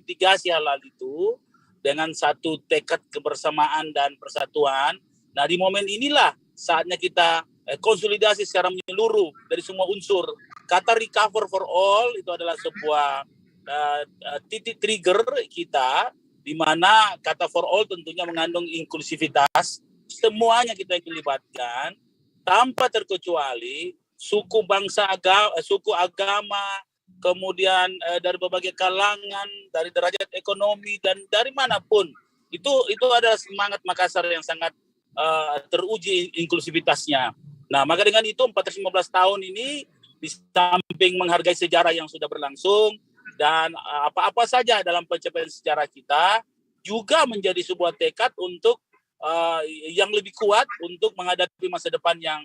mitigasi hal-hal itu dengan satu tekad kebersamaan dan persatuan. Nah, di momen inilah saatnya kita konsolidasi secara menyeluruh dari semua unsur. Kata recover for all itu adalah sebuah titik trigger kita, di mana kata for all tentunya mengandung inklusivitas. Semuanya kita dilibatkan tanpa terkecuali suku, bangsa, suku, agama, kemudian dari berbagai kalangan, dari derajat ekonomi dan dari manapun. Itu adalah semangat Makassar yang sangat teruji inklusivitasnya. Nah, maka dengan itu 415 tahun ini di samping menghargai sejarah yang sudah berlangsung dan apa-apa saja dalam pencapaian sejarah kita juga menjadi sebuah tekad untuk yang lebih kuat untuk menghadapi masa depan yang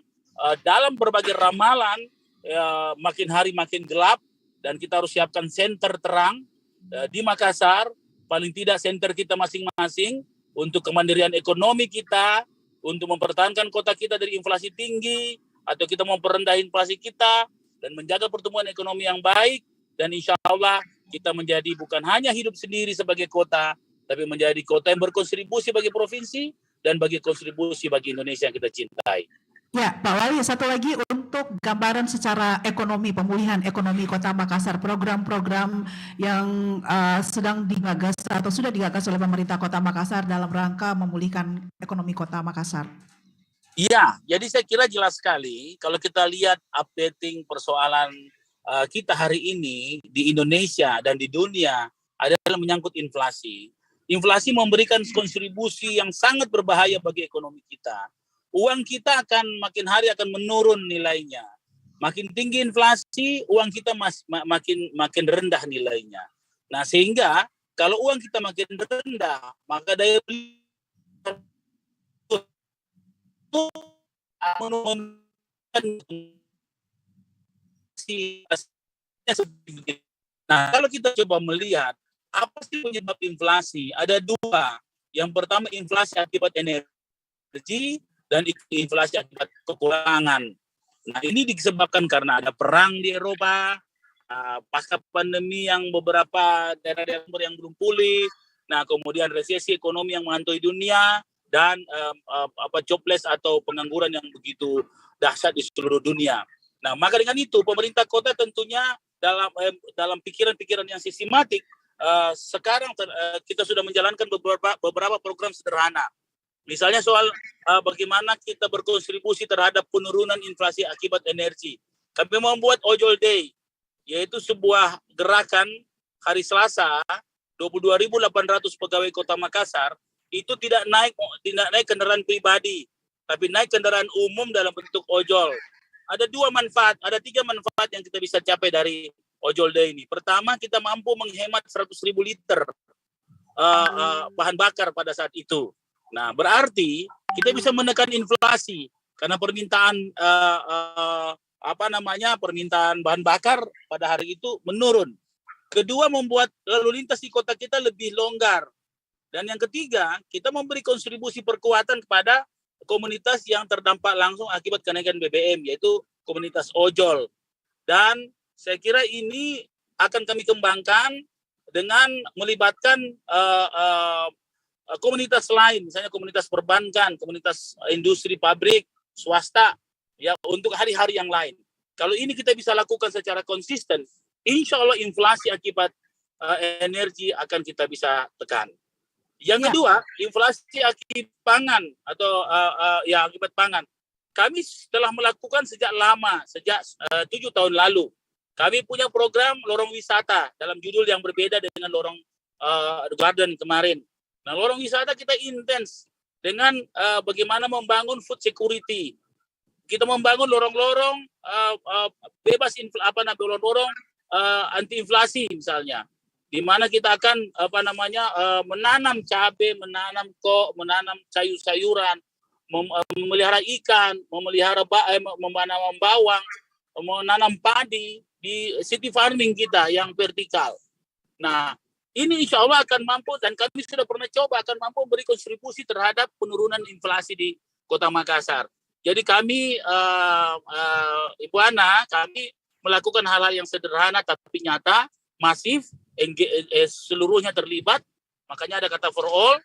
dalam berbagai ramalan makin hari makin gelap, dan kita harus siapkan senter terang di Makassar, paling tidak senter kita masing-masing untuk kemandirian ekonomi kita, untuk mempertahankan kota kita dari inflasi tinggi, atau kita mau merendah inflasi kita dan menjaga pertumbuhan ekonomi yang baik, dan insya Allah kita menjadi bukan hanya hidup sendiri sebagai kota, tapi menjadi kota yang berkontribusi bagi provinsi dan bagi kontribusi bagi Indonesia yang kita cintai. Ya, Pak Wali, satu lagi untuk gambaran secara ekonomi, pemulihan ekonomi Kota Makassar, program-program yang sedang digagas atau sudah digagas oleh pemerintah Kota Makassar dalam rangka memulihkan ekonomi Kota Makassar. Iya, jadi saya kira jelas sekali kalau kita lihat updating persoalan kita hari ini di Indonesia dan di dunia adalah menyangkut inflasi. Inflasi memberikan kontribusi yang sangat berbahaya bagi ekonomi kita. Uang kita akan makin hari akan menurun nilainya. Makin tinggi inflasi, uang kita makin rendah nilainya. Nah, sehingga kalau uang kita makin rendah, maka daya beli itu Nah, kalau kita coba melihat apa sih penyebab inflasi? Ada dua. Yang pertama inflasi akibat energi dan inflasi akibat kekurangan. Nah, ini disebabkan karena ada perang di Eropa, pasca pandemi yang beberapa daerah-daerah yang belum pulih, nah kemudian resesi ekonomi yang menghantui dunia, dan jobless atau pengangguran yang begitu dahsyat di seluruh dunia. Nah, maka dengan itu pemerintah kota tentunya dalam pikiran-pikiran yang sistematik sekarang kita sudah menjalankan beberapa program sederhana. Misalnya soal bagaimana kita berkontribusi terhadap penurunan inflasi akibat energi. Kami membuat Ojol Day, yaitu sebuah gerakan hari Selasa, 22.800 pegawai Kota Makassar itu tidak naik kendaraan pribadi, tapi naik kendaraan umum dalam bentuk ojol. Ada tiga manfaat yang kita bisa capai dari Ojol Day ini. Pertama, kita mampu menghemat 100.000 liter bahan bakar pada saat itu. Nah, berarti kita bisa menekan inflasi karena permintaan permintaan bahan bakar pada hari itu menurun. Kedua, membuat lalu lintas di kota kita lebih longgar. Dan yang ketiga, kita memberi kontribusi perkuatan kepada komunitas yang terdampak langsung akibat kenaikan BBM, yaitu komunitas ojol. Dan saya kira ini akan kami kembangkan dengan melibatkan komunitas lain, misalnya komunitas perbankan, komunitas industri, pabrik, swasta, ya untuk hari-hari yang lain. Kalau ini kita bisa lakukan secara konsisten, insya Allah inflasi akibat energi akan kita bisa tekan. Yang kedua, inflasi akibat pangan atau akibat pangan. Kami telah melakukan sejak lama, sejak 7 tahun lalu. Kami punya program lorong wisata dalam judul yang berbeda dengan lorong garden kemarin. Nah, lorong wisata kita intens dengan bagaimana membangun food security. Kita membangun lorong-lorong bebas lorong-lorong anti inflasi misalnya, di mana kita akan menanam cabai, menanam sayur-sayuran, memelihara ikan, menanam bawang, menanam padi di city farming kita yang vertikal. Nah, ini insya Allah akan mampu, dan kami sudah pernah coba, akan mampu memberi kontribusi terhadap penurunan inflasi di Kota Makassar. Jadi kami, Ibu Ana, kami melakukan hal-hal yang sederhana tapi nyata, masif, seluruhnya terlibat. Makanya ada kata for all,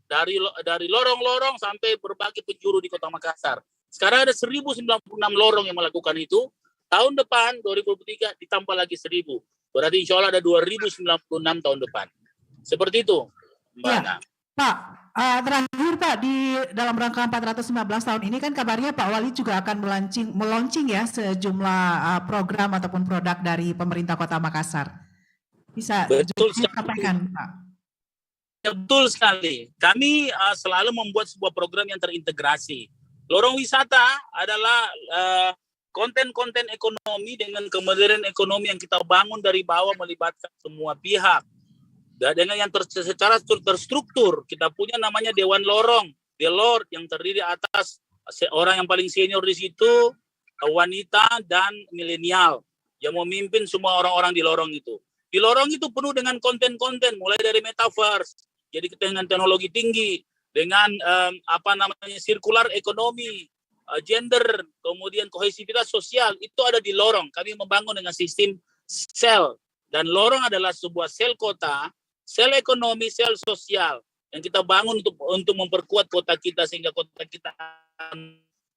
dari lorong-lorong sampai berbagai penjuru di Kota Makassar. Sekarang ada 1096 lorong yang melakukan itu. Tahun depan 2023 ditambah lagi 1000. Berarti insya Allah ada 2096 tahun depan. Seperti itu, Mbak Ana. Pak, terakhir Pak, di dalam rangka 415 tahun ini kan kabarnya Pak Wali juga akan meluncing ya sejumlah program ataupun produk dari pemerintah Kota Makassar. Bisa disampaikan Pak? Betul sekali. Kami selalu membuat sebuah program yang terintegrasi. Lorong wisata adalah konten-konten ekonomi dengan kemudian ekonomi yang kita bangun dari bawah melibatkan semua pihak. Dan dengan yang secara terstruktur, kita punya namanya Dewan Lorong, Delord, yang terdiri atas orang yang paling senior di situ, wanita dan milenial, yang memimpin semua orang-orang di lorong itu. Di lorong itu penuh dengan konten-konten, mulai dari metaverse, jadi dengan teknologi tinggi, dengan sirkular ekonomi, gender, kemudian kohesivitas sosial, itu ada di lorong. Kami membangun dengan sistem sel, dan lorong adalah sebuah sel kota, sel ekonomi, sel sosial yang kita bangun untuk memperkuat kota kita sehingga kota kita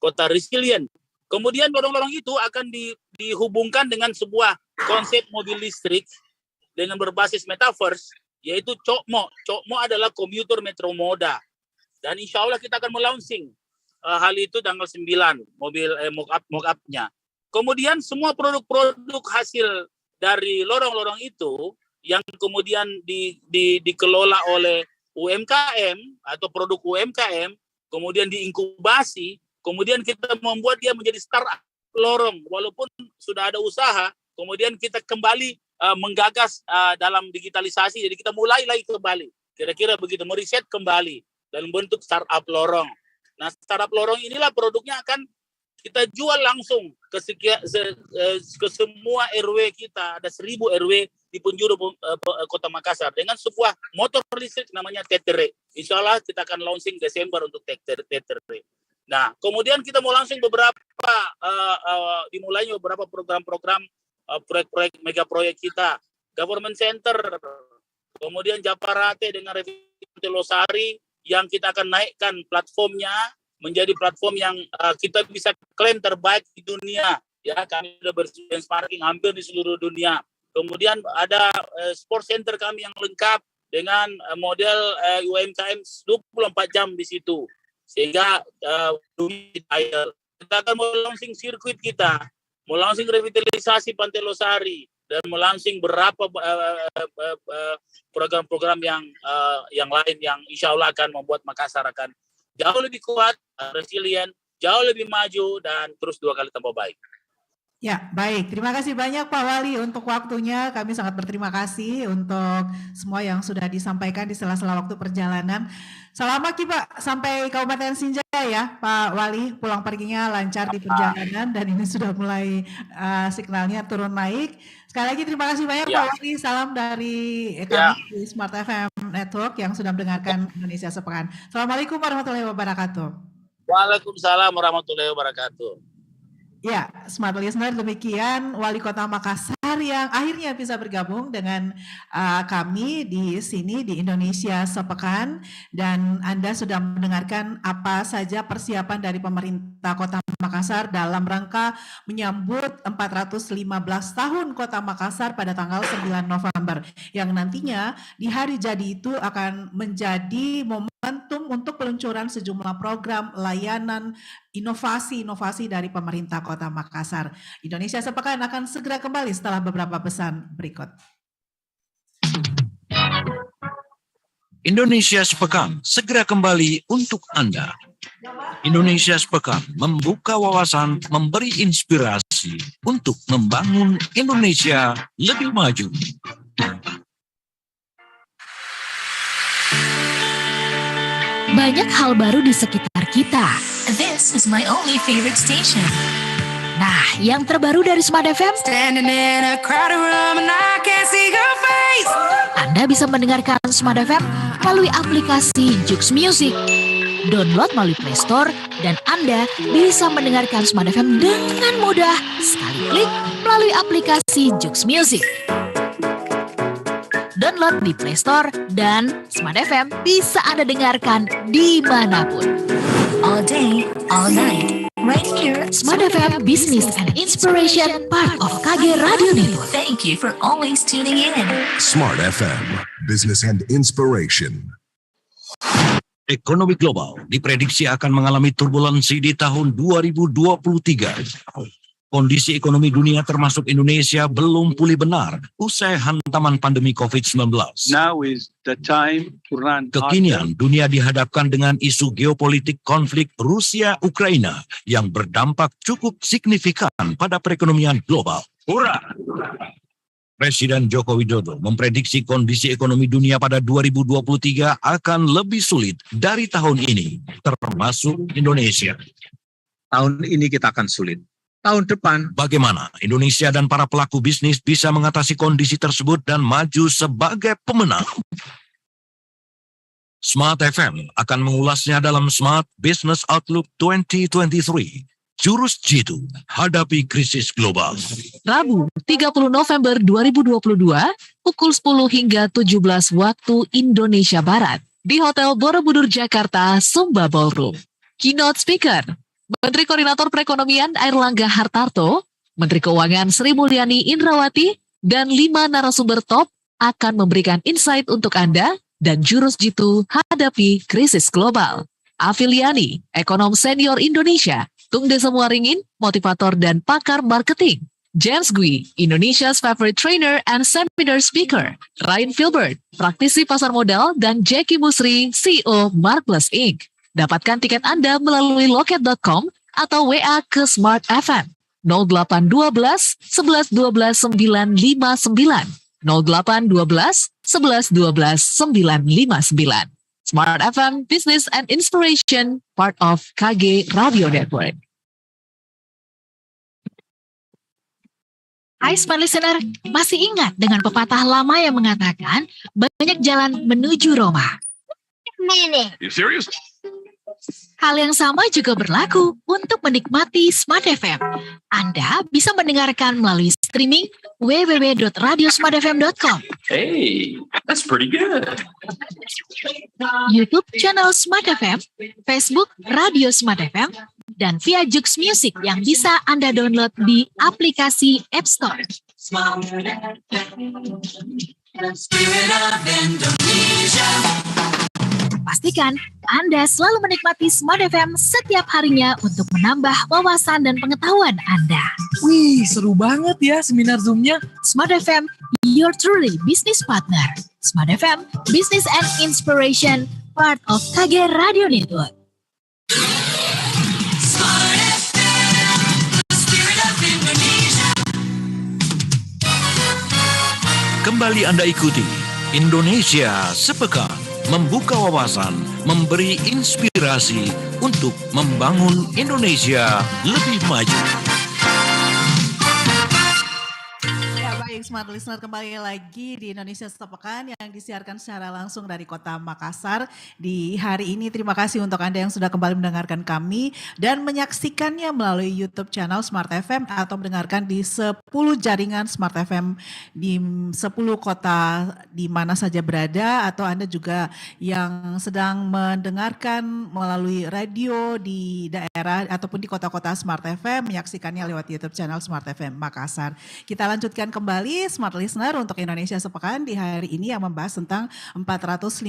kota resilient. Kemudian lorong-lorong itu akan dihubungkan dengan sebuah konsep mobil listrik dengan berbasis metaverse, yaitu Cokmo. Cokmo adalah komuter metro moda. Dan insya Allah kita akan melaunching hal itu tanggal 9, mobil mock-up-nya. Kemudian semua produk-produk hasil dari lorong-lorong itu yang kemudian dikelola oleh UMKM atau produk UMKM, kemudian diinkubasi, kemudian kita membuat dia menjadi startup lorong. Walaupun sudah ada usaha, kemudian kita kembali menggagas dalam digitalisasi, jadi kita mulai lagi kembali. Kira-kira begitu, meriset kembali dalam bentuk startup lorong. Nah, startup lorong inilah produknya akan kita jual langsung ke semua RW kita. Ada 1000 RW di penjuru Kota Makassar dengan sebuah motor listrik namanya Tetere. Insya Allah kita akan launching Desember untuk Tetere. Nah, kemudian kita mau langsung dimulainya beberapa program-program proyek-proyek mega proyek kita. Government Center, kemudian Japarate dengan Revitalisasi Losari yang kita akan naikkan platformnya menjadi platform yang kita bisa klaim terbaik di dunia. Ya, kami sudah benchmarking hampir di seluruh dunia. Kemudian ada sport center kami yang lengkap dengan model UMKM 24 jam di situ. Sehingga kita akan melaunching sirkuit kita, melaunching revitalisasi Pantai Losari, dan melaunching beberapa program-program yang lain yang insya Allah akan membuat Makassar akan jauh lebih kuat, resilient, jauh lebih maju, dan terus 2 kali tambah baik. Ya, baik. Terima kasih banyak Pak Wali untuk waktunya. Kami sangat berterima kasih untuk semua yang sudah disampaikan di sela-sela waktu perjalanan. Selamat Pak sampai Kabupaten Sinjai ya Pak Wali. Pulang perginya lancar di perjalanan dan ini sudah mulai signalnya turun naik. Sekali lagi terima kasih banyak Pak Wali. Salam dari kami di Smart FM Network yang sudah mendengarkan Indonesia Sepekan. Assalamualaikum warahmatullahi wabarakatuh. Waalaikumsalam warahmatullahi wabarakatuh. Ya, Smart Listener, demikian Wali Kota Makassar yang akhirnya bisa bergabung dengan kami di sini di Indonesia Sepekan, dan Anda sudah mendengarkan apa saja persiapan dari pemerintah Kota Makassar dalam rangka menyambut 415 tahun Kota Makassar pada tanggal 9 November yang nantinya di hari jadi itu akan menjadi momentum untuk peluncuran sejumlah program layanan inovasi-inovasi dari pemerintah Kota Makassar. Indonesia Sepekan akan segera kembali setelah beberapa pesan berikut. Indonesia Sepekan segera kembali untuk Anda. Indonesia Sepekan membuka wawasan, memberi inspirasi untuk membangun Indonesia lebih maju. Banyak hal baru di sekitar kita. This is my only favorite station. Nah, yang terbaru dari Smart FM, Anda bisa mendengarkan Smart FM melalui aplikasi Jux Music. Download melalui Play Store dan Anda bisa mendengarkan Smart FM dengan mudah sekali klik melalui aplikasi Jux Music. Download di Play Store dan Smart FM bisa Anda dengarkan dimanapun. All day, all night. Right here, Smart FM Business and Inspiration, part of KG Radio Network. Thank you for always tuning in. Smart FM, Business and Inspiration. Ekonomi global diprediksi akan mengalami turbulensi di tahun 2023. Kondisi ekonomi dunia termasuk Indonesia belum pulih benar usai hantaman pandemi COVID-19. Now is the time to run. Kekinian dunia dihadapkan dengan isu geopolitik konflik Rusia-Ukraina yang berdampak cukup signifikan pada perekonomian global. Hurrah! Presiden Joko Widodo memprediksi kondisi ekonomi dunia pada 2023 akan lebih sulit dari tahun ini, termasuk Indonesia. Tahun ini kita akan sulit. Tahun depan, Bagaimana Indonesia dan para pelaku bisnis bisa mengatasi kondisi tersebut dan maju sebagai pemenang? Smart FM akan mengulasnya dalam Smart Business Outlook 2023. Jurus Jitu, hadapi krisis global. Rabu, 30 November 2022, pukul 10 hingga 17 waktu Indonesia Barat, di Hotel Borobudur, Jakarta, Sumba Ballroom. Keynote Speaker, Menteri Koordinator Perekonomian Airlangga Hartarto, Menteri Keuangan Sri Mulyani Indrawati, dan 5 narasumber top akan memberikan insight untuk Anda dan jurus jitu hadapi krisis global. Afiliani, ekonom senior Indonesia, Tung Desa Muaringin, motivator dan pakar marketing. James Gui, Indonesia's favorite trainer and seminar speaker. Ryan Filbert, praktisi pasar modal, dan Jackie Musri, CEO Markless Inc. Dapatkan tiket Anda melalui loket.com atau WA ke Smart FM 0812 11 12 959 0812 11 12 959. Smart FM Business and Inspiration, part of KG Radio Network. Hai Smart Listener, masih ingat dengan pepatah lama yang mengatakan banyak jalan menuju Roma? You serious? Hal yang sama juga berlaku untuk menikmati Smart FM. Anda bisa mendengarkan melalui streaming www.radiosmartfm.com, Hey, that's pretty good. YouTube channel Smart FM, Facebook Radio Smart FM, dan via Jux Music yang bisa Anda download di aplikasi App Store. Pastikan Anda selalu menikmati Smart FM setiap harinya untuk menambah wawasan dan pengetahuan Anda. Wih, seru banget ya seminar Zoom-nya. Smart FM, your truly business partner. Smart FM, Business and Inspiration, part of KG Radio Network. Kembali Anda ikuti Indonesia Sepekan, membuka wawasan, memberi inspirasi untuk membangun Indonesia lebih maju. Ya baik, Smart Listener, kembali lagi di Indonesia Sepekan yang disiarkan secara langsung dari Kota Makassar. Di hari ini terima kasih untuk Anda yang sudah kembali mendengarkan kami dan menyaksikannya melalui YouTube channel Smart FM atau mendengarkan di 10 jaringan Smart FM di 10 kota di mana saja berada, atau Anda juga yang sedang mendengarkan melalui radio di daerah ataupun di kota-kota Smart FM menyaksikannya lewat YouTube channel Smart FM Makassar. Kita lanjutkan kembali Smart Listener untuk Indonesia Sepekan di hari ini yang membahas tentang 415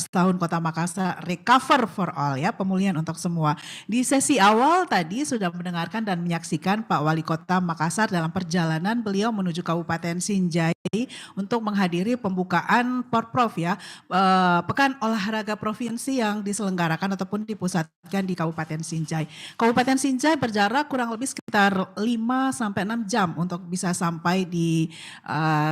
tahun Kota Makassar Recover for All, ya, pemulihan untuk semua. Di sesi awal tadi sudah mendengarkan dan menyaksikan Pak Wali Kota Makassar dalam perjalanan beliau menuju Kabupaten Sinjai untuk menghadiri pembukaan Porprov, ya, Pekan Olahraga Provinsi yang diselenggarakan ataupun dipusatkan di Kabupaten Sinjai. Kabupaten Sinjai berjarak kurang lebih sekitar 5-6 jam untuk bisa sampai di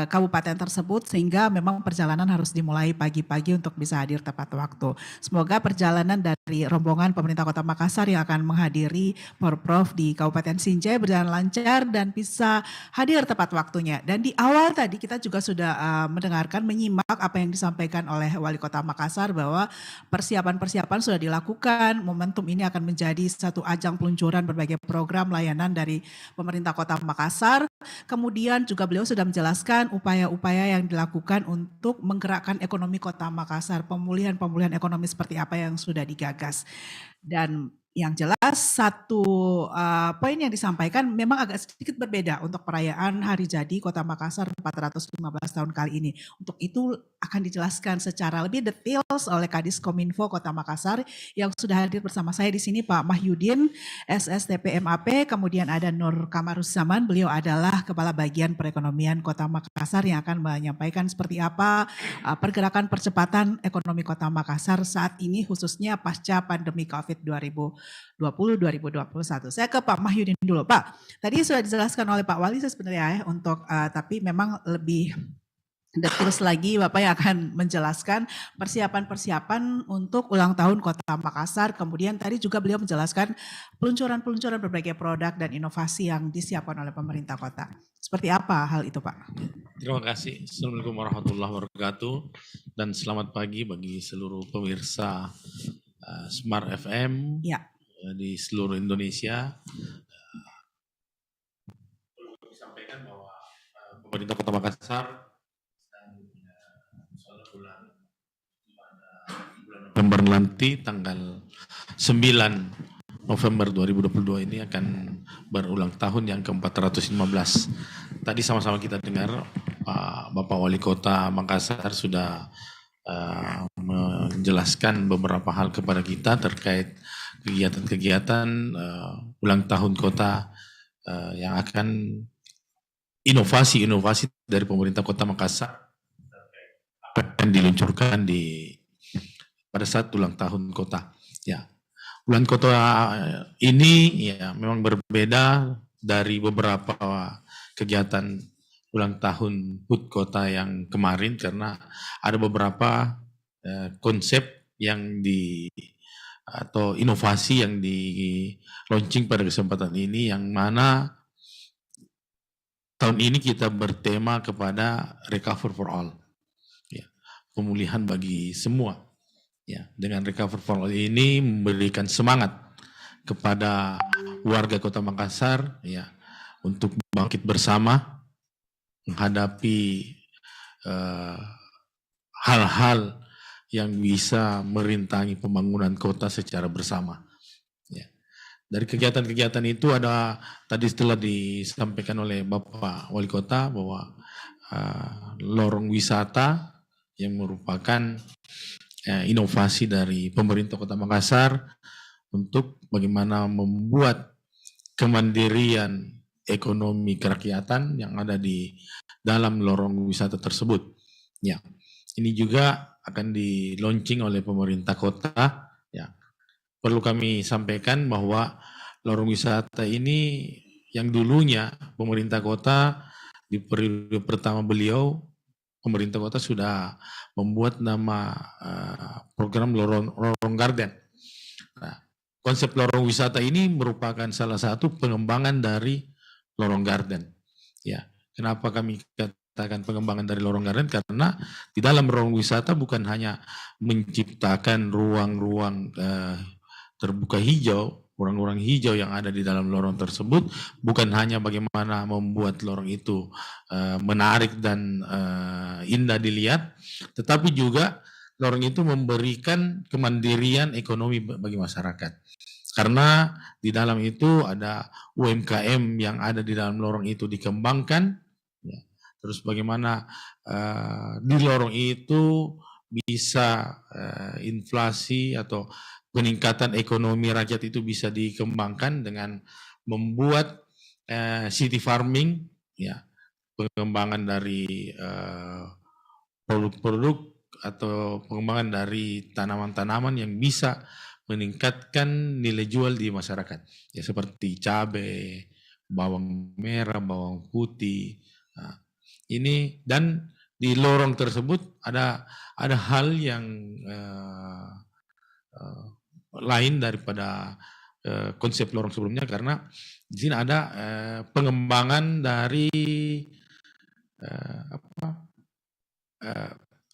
kabupaten tersebut, sehingga memang perjalanan harus dimulai pagi-pagi untuk bisa hadir tepat waktu. Semoga perjalanan dari rombongan pemerintah Kota Makassar yang akan menghadiri Porprov di Kabupaten Sinjai berjalan lancar dan bisa hadir tepat waktunya. Dan di awal tadi kita juga sudah menyimak apa yang disampaikan oleh Wali Kota Makassar bahwa persiapan-persiapan sudah dilakukan. Momentum ini akan menjadi satu ajang peluncuran berbagai program layanan dari pemerintah Kota Makassar. Kemudian juga beliau sudah menjelaskan upaya-upaya yang dilakukan untuk menggerakkan ekonomi Kota Makassar, pemulihan ekonomi seperti apa yang sudah digagas. Dan yang jelas satu poin yang disampaikan memang agak sedikit berbeda untuk perayaan Hari Jadi Kota Makassar 415 tahun kali ini. Untuk itu akan dijelaskan secara lebih details oleh Kadis Kominfo Kota Makassar yang sudah hadir bersama saya di sini, Pak Mahyudin, SSTP MAP, kemudian ada Nur Kamaruzzaman, beliau adalah Kepala Bagian Perekonomian Kota Makassar yang akan menyampaikan seperti apa pergerakan percepatan ekonomi Kota Makassar saat ini khususnya pasca pandemi COVID 2020-2021. Saya ke Pak Mahyudin dulu. Pak, tadi sudah dijelaskan oleh Pak Wali sebenarnya untuk tapi memang lebih details lagi Bapak yang akan menjelaskan persiapan-persiapan untuk ulang tahun Kota Makassar. Kemudian tadi juga beliau menjelaskan peluncuran berbagai produk dan inovasi yang disiapkan oleh pemerintah kota. Seperti apa hal itu, Pak? Terima kasih. Assalamualaikum warahmatullahi wabarakatuh dan selamat pagi bagi seluruh pemirsa Smart FM di seluruh Indonesia. Perlu disampaikan bahwa pemerintah Kota Makassar bulan November nanti tanggal 9 November 2022 ini akan berulang tahun yang ke-415. Tadi sama-sama kita dengar Bapak Wali Kota Makassar sudah menjelaskan beberapa hal kepada kita terkait kegiatan-kegiatan ulang tahun kota yang akan inovasi-inovasi dari pemerintah Kota Makassar akan diluncurkan pada saat ulang tahun kota. Ya, ulang kota ini ya memang berbeda dari beberapa kegiatan ulang tahun HUT kota yang kemarin karena ada beberapa konsep yang atau inovasi yang di launching pada kesempatan ini yang mana tahun ini kita bertema kepada Recover for All. Pemulihan bagi semua. Ya, dengan Recover for All ini memberikan semangat kepada warga Kota Makassar ya untuk bangkit bersama menghadapi hal-hal yang bisa merintangi pembangunan kota secara bersama. Ya. Dari kegiatan-kegiatan itu ada tadi setelah disampaikan oleh Bapak Wali Kota bahwa lorong wisata yang merupakan inovasi dari pemerintah Kota Makassar untuk bagaimana membuat kemandirian ekonomi kerakyatan yang ada di dalam lorong wisata tersebut. Ya, ini juga akan di-launching oleh pemerintah kota. Ya, perlu kami sampaikan bahwa lorong wisata ini yang dulunya pemerintah kota di periode pertama beliau pemerintah kota sudah membuat nama program Lorong Garden. Nah, konsep lorong wisata ini merupakan salah satu pengembangan dari Lorong Garden. Ya, kenapa kami katakan pengembangan dari Lorong Garden? Karena di dalam lorong wisata bukan hanya menciptakan ruang-ruang terbuka hijau, ruang-ruang hijau yang ada di dalam lorong tersebut, bukan hanya bagaimana membuat lorong itu menarik dan indah dilihat, tetapi juga lorong itu memberikan kemandirian ekonomi bagi masyarakat. Karena di dalam itu ada UMKM yang ada di dalam lorong itu dikembangkan, ya. Terus bagaimana di lorong itu bisa inflasi atau peningkatan ekonomi rakyat itu bisa dikembangkan dengan membuat city farming, ya, pengembangan dari produk-produk atau pengembangan dari tanaman-tanaman yang bisa meningkatkan nilai jual di masyarakat, ya seperti cabai, bawang merah, bawang putih. Nah, ini dan di lorong tersebut ada hal yang lain daripada konsep lorong sebelumnya karena di sini ada pengembangan dari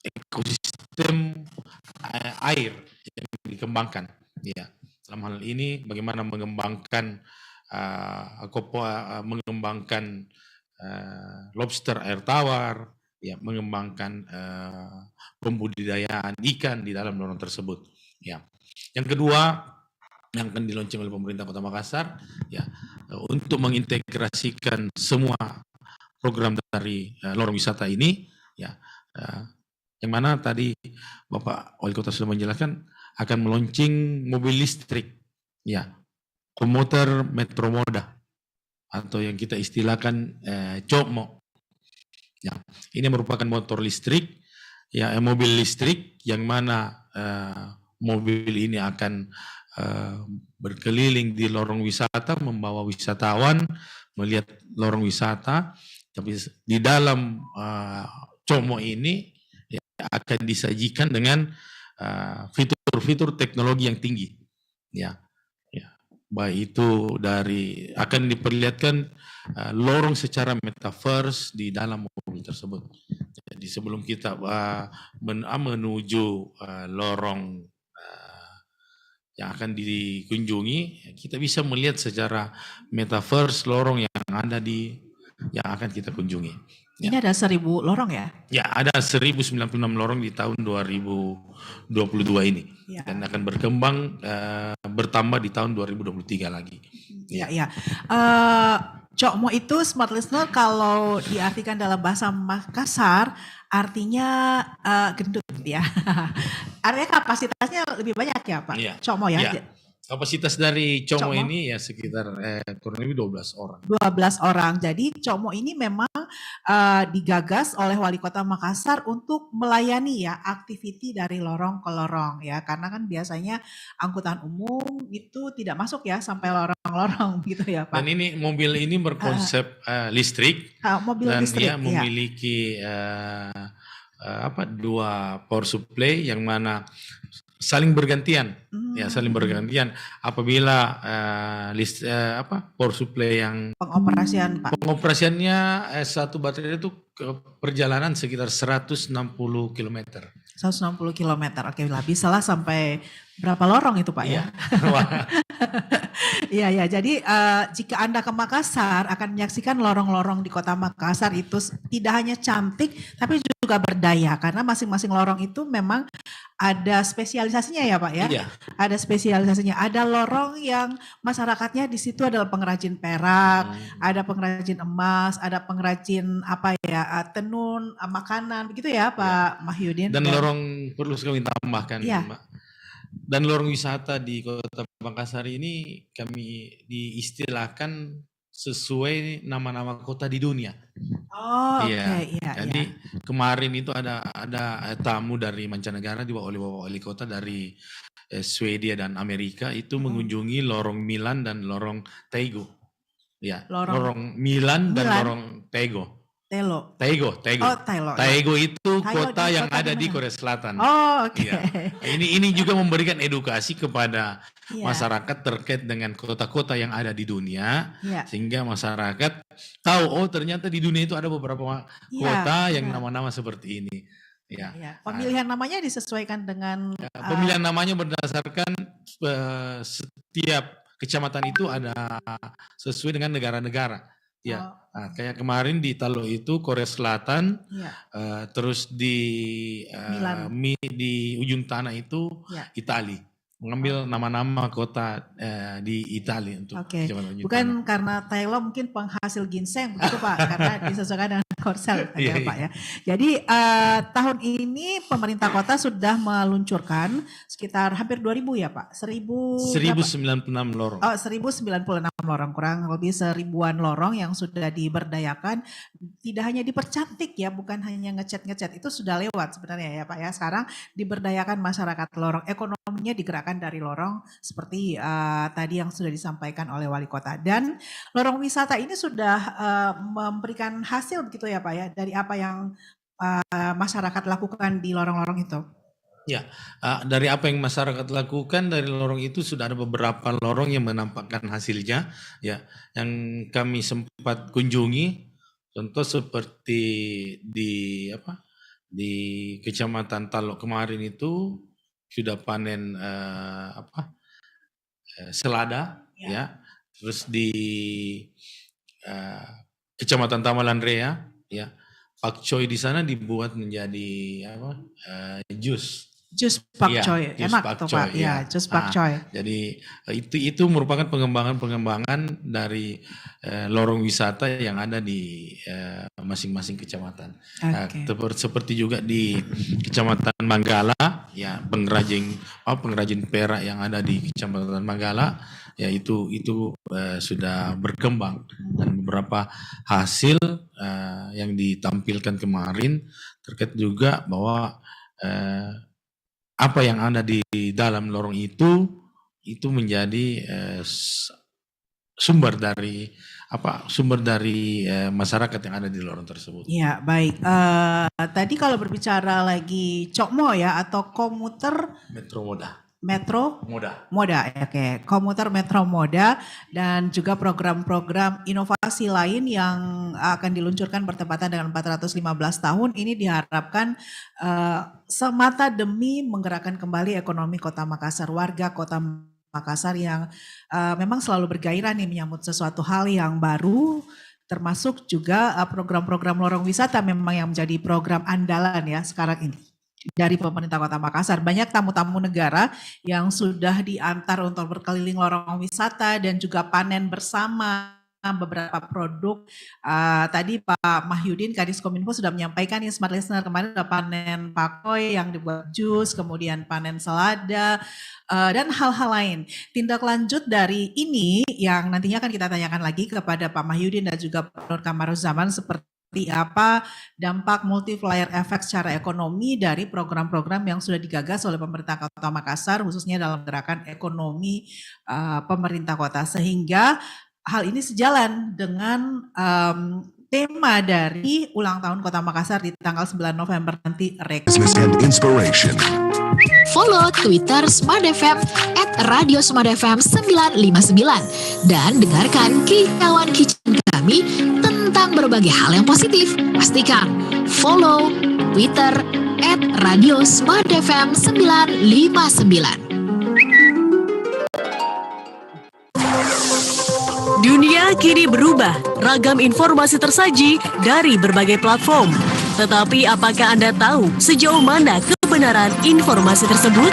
ekosistem air yang dikembangkan. Ya, dalam hal ini bagaimana mengembangkan lobster air tawar, ya, mengembangkan pembudidayaan ikan di dalam lorong tersebut. Ya. Yang kedua yang akan diluncurkan oleh pemerintah Kota Makassar, ya, untuk mengintegrasikan semua program dari lorong wisata ini, ya, yang mana tadi Bapak Wali Kota sudah menjelaskan akan meluncing mobil listrik, ya, komuter Metromoda atau yang kita istilahkan COMO. Ya, ini merupakan motor listrik, ya, mobil listrik yang mana mobil ini akan berkeliling di lorong wisata, membawa wisatawan melihat lorong wisata. Tapi di dalam COMO ini, ya, akan disajikan dengan fitur-fitur teknologi yang tinggi, ya, ya, baik itu dari akan diperlihatkan lorong secara metaverse di dalam mobil tersebut. Jadi sebelum kita menuju lorong yang akan dikunjungi, kita bisa melihat secara metaverse lorong yang ada yang akan kita kunjungi. Ya. Ini ada 1000 lorong ya? Ya, ada 1096 lorong di tahun 2022 ini. Ya. Dan akan berkembang bertambah di tahun 2023 lagi. Ya, ya. COMO itu smart listener kalau diartikan dalam bahasa Makassar artinya gendut ya. Artinya kapasitasnya lebih banyak ya Pak? Ya. COMO ya? Ya. Kapasitas dari COMO ini ya sekitar kurang lebih 12 orang. 12 orang. Jadi COMO ini memang digagas oleh Wali Kota Makassar untuk melayani ya aktiviti dari lorong ke lorong ya. Karena kan biasanya angkutan umum itu tidak masuk ya sampai lorong-lorong gitu ya Pak. Dan ini mobil ini berkonsep listrik. Mobil dan listrik, dia memiliki dua power supply yang mana saling bergantian, ya, saling bergantian. Apabila power supply yang pengoperasiannya satu baterai itu perjalanan sekitar 160 km. 160 km, oke lah, bisa lah sampai berapa lorong itu Pak ya? Iya ya, jadi jika Anda ke Makassar akan menyaksikan lorong-lorong di Kota Makassar itu tidak hanya cantik tapi juga berdaya karena masing-masing lorong itu memang ada spesialisasinya ya Pak ya? Iya. Ada spesialisasinya, ada lorong yang masyarakatnya di situ adalah pengrajin perak, ada pengrajin emas, ada pengrajin tenun, makanan, begitu ya Pak Mahyudin. Dan lorong perlu sekali tambahkan Mbak. Dan lorong wisata di Kota Makassar ini kami diistilahkan sesuai nama-nama kota di dunia. Oh, iya. Okay, iya. Jadi kemarin itu ada tamu dari mancanegara dibawa oleh Bapak Wali Kota dari Swedia dan Amerika itu mengunjungi lorong Milan dan lorong Tego. Ya, lorong Milan dan lorong Tego. Tego. Oh, Tego itu kota yang ada di Korea Selatan. Oh, oke. Ya. Ini juga memberikan edukasi kepada masyarakat terkait dengan kota-kota yang ada di dunia, sehingga masyarakat tahu ternyata di dunia itu ada beberapa kota yang nama-nama seperti ini. Ya. Pemilihan namanya disesuaikan dengan pemilihan namanya berdasarkan setiap kecamatan itu ada sesuai dengan negara-negara. Ya, kayak kemarin di Talo itu Korea Selatan, terus di di ujung tanah itu Italia, mengambil nama-nama kota di Italia untuk bukan karena Thailand mungkin penghasil ginseng begitu Pak, karena disesuaikan dengan Korsel ya Pak ya. Jadi tahun ini pemerintah kota sudah meluncurkan sekitar hampir 2000 ya Pak, 1096 lorong. Oh, 1096 lorong, kurang lebih 1000-an lorong yang sudah diberdayakan, tidak hanya dipercantik ya, bukan hanya ngecat-ngecat, itu sudah lewat sebenarnya ya Pak ya. Sekarang diberdayakan masyarakat lorong, ekonominya digerakkan dari lorong seperti tadi yang sudah disampaikan oleh Wali Kota. Dan lorong wisata ini sudah memberikan hasil begitu ya Pak ya, dari apa yang masyarakat lakukan di lorong-lorong itu. Ya, dari apa yang masyarakat lakukan dari lorong itu sudah ada beberapa lorong yang menampakkan hasilnya, ya, yang kami sempat kunjungi, contoh seperti di Kecamatan Talo kemarin itu sudah panen selada, ya, terus di Kecamatan Tamalan Rea, ya. Pakcoy di sana dibuat menjadi jus. Jus pakcoy, jus enak tuh Pak. Ya, jus pakcoy. Jadi itu merupakan pengembangan dari lorong wisata yang ada di masing-masing kecamatan. Seperti juga di Kecamatan Manggala, ya pengrajin perak yang ada di Kecamatan Manggala, ya itu sudah berkembang, dan beberapa hasil yang ditampilkan kemarin terkait juga bahwa apa yang ada di dalam lorong itu menjadi sumber dari masyarakat yang ada di lorong tersebut. Ya, baik. Tadi kalau berbicara lagi Cokmo ya, atau komuter Metro Moda, oke. Komuter Metro Moda, dan juga program-program inovasi lain yang akan diluncurkan bertepatan dengan 415 tahun ini diharapkan semata demi menggerakkan kembali ekonomi Kota Makassar, warga Kota Makassar yang memang selalu bergairah nih menyambut sesuatu hal yang baru, termasuk juga program-program lorong wisata memang yang menjadi program andalan ya sekarang ini dari pemerintah Kota Makassar. Banyak tamu-tamu negara yang sudah diantar untuk berkeliling lorong wisata dan juga panen bersama beberapa produk. Tadi Pak Mahyudin Kadis Kominfo sudah menyampaikan ya, Smart Listener, kemarin ada panen pakcoy yang dibuat jus, kemudian panen selada, dan hal-hal lain. Tindak lanjut dari ini yang nantinya akan kita tanyakan lagi kepada Pak Mahyudin dan juga Pak Nur Kamaruzaman, seperti apa dampak multiplier effect secara ekonomi dari program-program yang sudah digagas oleh pemerintah Kota Makassar, khususnya dalam gerakan ekonomi pemerintah kota, sehingga hal ini sejalan dengan tema dari ulang tahun Kota Makassar di tanggal 9 November nanti. Business and Inspiration. Follow Twitter Smart FM @radiosmartfm 959 dan dengarkan kicauan-kicauan kami tentang berbagai hal yang positif. Pastikan follow Twitter @radiosmartfm 959. Dunia kini berubah, ragam informasi tersaji dari berbagai platform. Tetapi apakah Anda tahu sejauh mana kebenaran informasi tersebut?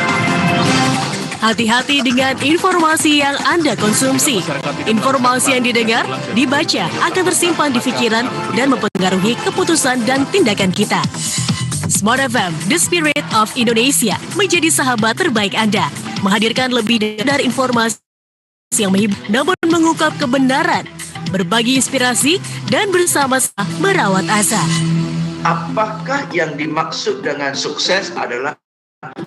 Hati-hati dengan informasi yang Anda konsumsi. Informasi yang didengar, dibaca akan tersimpan di pikiran dan mempengaruhi keputusan dan tindakan kita. Smart FM, The Spirit of Indonesia, menjadi sahabat terbaik Anda. Menghadirkan lebih dari informasi yang menghibur, namun mengungkap kebenaran, berbagi inspirasi, dan bersama-sama merawat asa. Apakah yang dimaksud dengan sukses adalah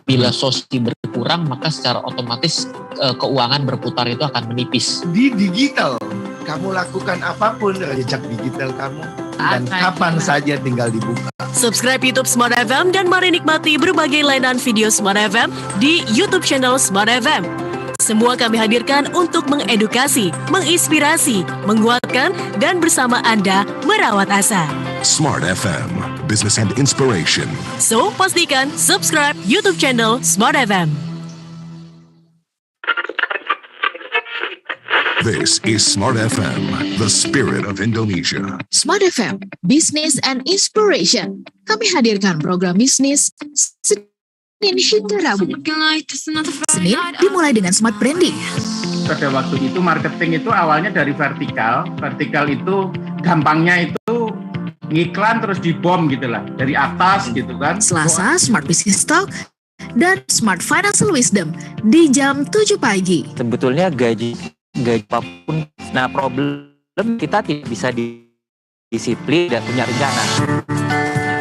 bila sosial berkurang, maka secara otomatis keuangan berputar itu akan menipis. Di digital, kamu lakukan apapun jejak digital kamu, dan kapan saja tinggal dibuka. Subscribe YouTube Smart FM dan mari nikmati berbagai layanan video Smart FM di YouTube channel Smart FM. Semua kami hadirkan untuk mengedukasi, menginspirasi, menguatkan, dan bersama Anda merawat asa. Smart FM, Business and Inspiration. So, pastikan subscribe YouTube channel Smart FM. This is Smart FM, the spirit of Indonesia. Smart FM, Business and Inspiration. Kami hadirkan program bisnis Senin hingga Rabu. Senin dimulai dengan Smart Branding. Pada waktu itu marketing itu awalnya dari vertikal. Vertikal itu gampangnya itu ngiklan terus dibom gitu lah. Dari atas gitu kan. Selasa Smart Business Talk dan Smart Financial Wisdom di jam 7 pagi. Sebetulnya gaji apapun, nah problem kita tidak bisa disiplin dan punya rencana.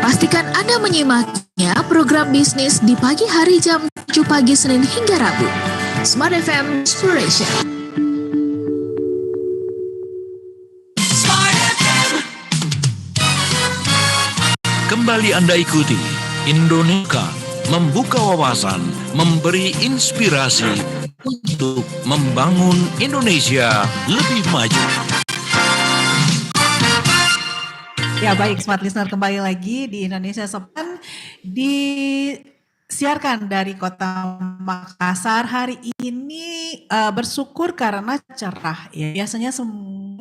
Pastikan Anda menyimaknya program bisnis di pagi hari jam 7 pagi Senin hingga Rabu. Smart FM Inspiration. Kembali Anda ikuti Indonesia membuka wawasan, memberi inspirasi untuk membangun Indonesia lebih maju. Ya baik, Smart Listener, kembali lagi di Indonesia Sopan di siarkan dari Kota Makassar hari ini bersyukur karena cerah ya. Biasanya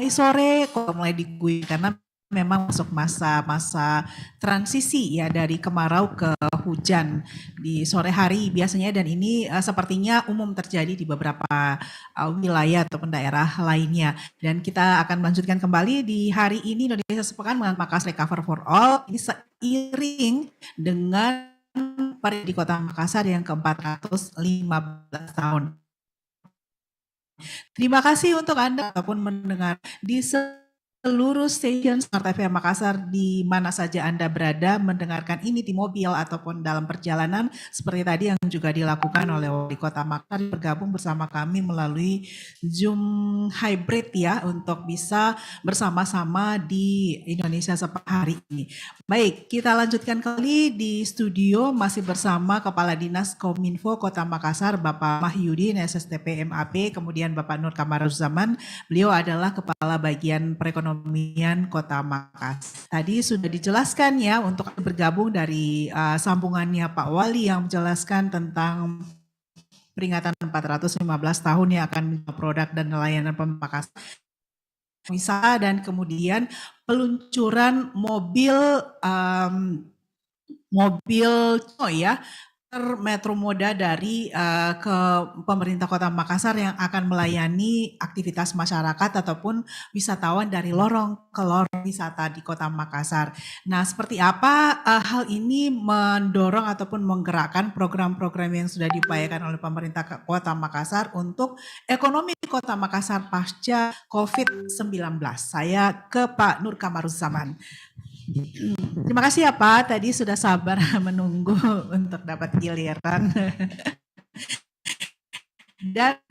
sore kok mulai diguyur karena memang masuk masa transisi ya dari kemarau ke hujan di sore hari biasanya, dan ini sepertinya umum terjadi di beberapa wilayah ataupun daerah lainnya. Dan kita akan melanjutkan kembali di hari ini Indonesia Sepekan mengangkat Makassar Recover for All ini seiring dengan di Kota Makassar yang ke-415 tahun. Terima kasih untuk Anda ataupun mendengar di seluruh stasiun Smart FM Makassar di mana saja Anda berada mendengarkan ini di mobil ataupun dalam perjalanan seperti tadi yang juga dilakukan oleh Wali Kota Makassar bergabung bersama kami melalui Zoom hybrid ya untuk bisa bersama-sama di Indonesia Sepak hari ini. Baik, kita lanjutkan kembali di studio masih bersama Kepala Dinas Kominfo Kota Makassar Bapak Mahyudin SSTP MAP, kemudian Bapak Nur Kamaruzzaman, beliau adalah Kepala Bagian Perekonomian Kota Makassar. Tadi sudah dijelaskan ya untuk bergabung dari sambungannya Pak Wali yang menjelaskan tentang peringatan 415 tahun yang akan produk dan layanan Makassar wisata dan kemudian peluncuran mobil Metro Moda dari ke pemerintah Kota Makassar yang akan melayani aktivitas masyarakat ataupun wisatawan dari lorong ke lorong wisata di Kota Makassar. Nah, seperti apa hal ini mendorong ataupun menggerakkan program-program yang sudah diupayakan oleh pemerintah Kota Makassar untuk ekonomi Kota Makassar pasca COVID-19. Saya ke Pak Nur Kamaruzzaman. Terima kasih ya Pak, tadi sudah sabar menunggu untuk dapat giliran. Dan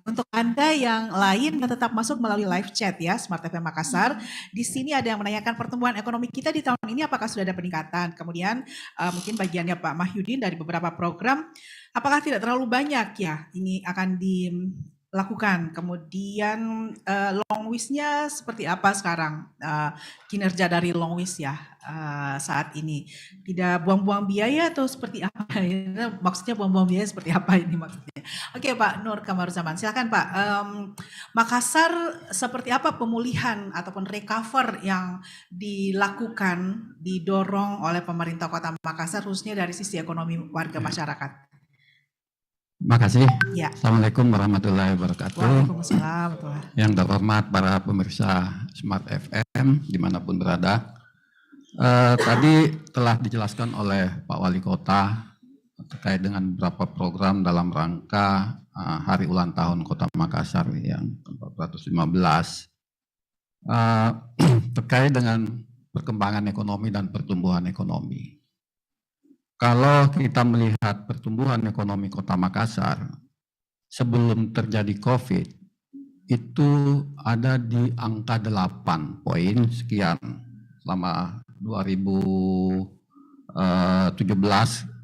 untuk Anda yang lain yang tetap masuk melalui live chat ya Smart FM Makassar, di sini ada yang menanyakan pertumbuhan ekonomi kita di tahun ini apakah sudah ada peningkatan. Kemudian mungkin bagiannya Pak Mahyudin dari beberapa program, apakah tidak terlalu banyak ya ini akan dilakukan. Kemudian long wish-nya seperti apa sekarang kinerja dari long wish ya saat ini, tidak buang-buang biaya atau seperti apa? Maksudnya buang-buang biaya seperti apa ini maksudnya? Oke Pak Nur Kamaruzzaman, silakan Pak. Makassar seperti apa pemulihan ataupun recover yang dilakukan, didorong oleh pemerintah Kota Makassar khususnya dari sisi ekonomi warga masyarakat? Terima kasih. Ya. Assalamualaikum warahmatullahi wabarakatuh. Waalaikumsalam. Yang terhormat para pemirsa Smart FM dimanapun berada. Tadi telah dijelaskan oleh Pak Wali Kota terkait dengan beberapa program dalam rangka hari ulang tahun Kota Makassar yang ke-415 terkait dengan perkembangan ekonomi dan pertumbuhan ekonomi. Kalau kita melihat pertumbuhan ekonomi Kota Makassar sebelum terjadi COVID itu ada di angka 8 poin sekian selama 2017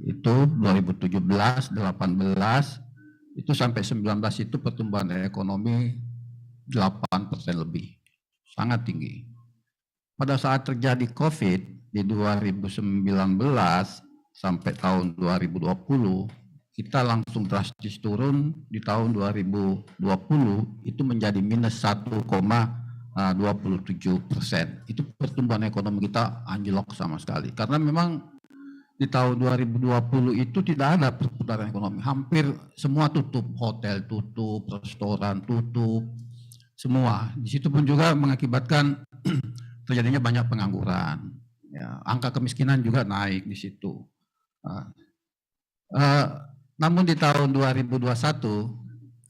itu 2017, 18 itu sampai 19 itu pertumbuhan ekonomi 8% lebih, sangat tinggi. Pada saat terjadi COVID di 2019 sampai tahun 2020, kita langsung drastis turun di tahun 2020 itu menjadi minus 1,27%. Itu pertumbuhan ekonomi kita anjlok sama sekali. Karena memang di tahun 2020 itu tidak ada perputaran ekonomi. Hampir semua tutup, hotel tutup, restoran tutup, semua. Di situ pun juga mengakibatkan terjadinya banyak pengangguran. Ya, angka kemiskinan juga naik di situ. Namun di tahun 2021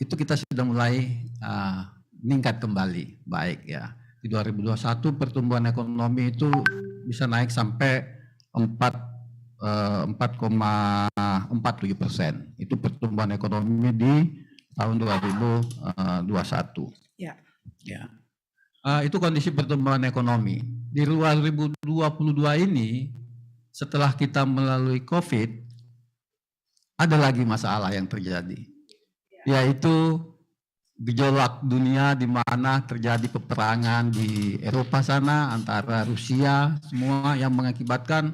itu kita sudah mulai meningkat kembali baik ya. Di 2021 pertumbuhan ekonomi itu bisa naik sampai 4,47%. Itu pertumbuhan ekonomi di tahun 2021. Ya. Ya. Itu kondisi pertumbuhan ekonomi. Di 2022 ini setelah kita melalui COVID, ada lagi masalah yang terjadi, yaitu gejolak dunia di mana terjadi peperangan di Eropa sana antara Rusia semua yang mengakibatkan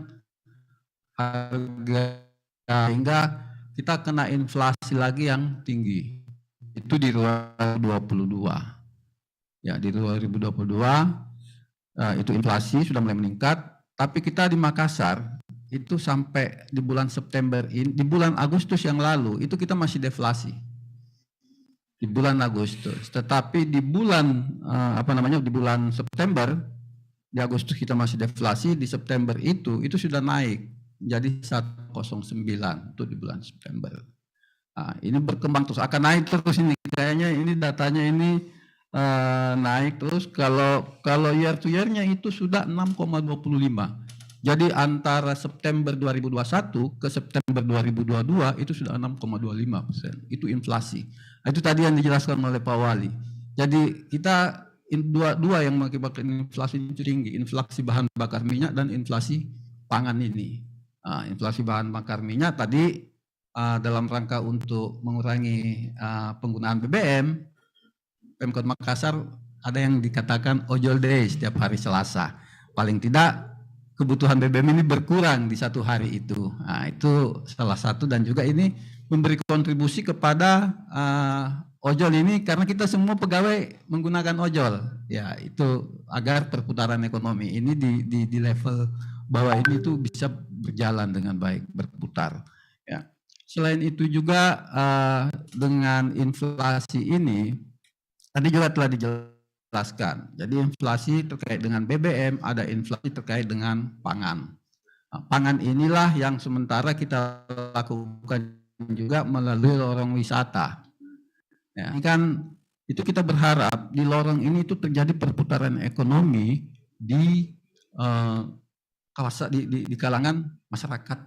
harga sehingga kita kena inflasi lagi yang tinggi. Itu di 2022. Ya, di 2022 itu inflasi sudah mulai meningkat, tapi kita di Makassar itu sampai di bulan September ini, di bulan Agustus yang lalu itu kita masih deflasi. Di bulan Agustus, tetapi di bulan di bulan September, di Agustus kita masih deflasi, di September itu sudah naik jadi 109 itu di bulan September. Nah, ini berkembang terus, akan naik terus ini kayaknya, ini datanya ini naik terus. Kalau year to year-nya itu sudah 6,25. Jadi antara September 2021 ke September 2022 itu sudah 6,25%. Itu inflasi. Nah, itu tadi yang dijelaskan oleh Pak Wali. Jadi kita dua yang mengakibatkan inflasi itu tinggi, inflasi bahan bakar minyak dan inflasi pangan ini. Nah, inflasi bahan bakar minyak tadi dalam rangka untuk mengurangi penggunaan BBM, Pemkot Makassar ada yang dikatakan ojol day setiap hari Selasa. Paling tidak kebutuhan BBM ini berkurang di satu hari itu. Nah, itu salah satu, dan juga ini memberi kontribusi kepada ojol ini karena kita semua pegawai menggunakan ojol. Ya, itu agar perputaran ekonomi ini di level bawah ini itu bisa berjalan dengan baik, berputar. Ya. Selain itu juga dengan inflasi ini tadi juga telah dijelaskan. Jadi inflasi terkait dengan BBM, ada inflasi terkait dengan pangan. Nah, pangan inilah yang sementara kita lakukan juga melalui lorong wisata. Ya, kan itu kita berharap di lorong ini itu terjadi perputaran ekonomi di kawasan di kalangan masyarakat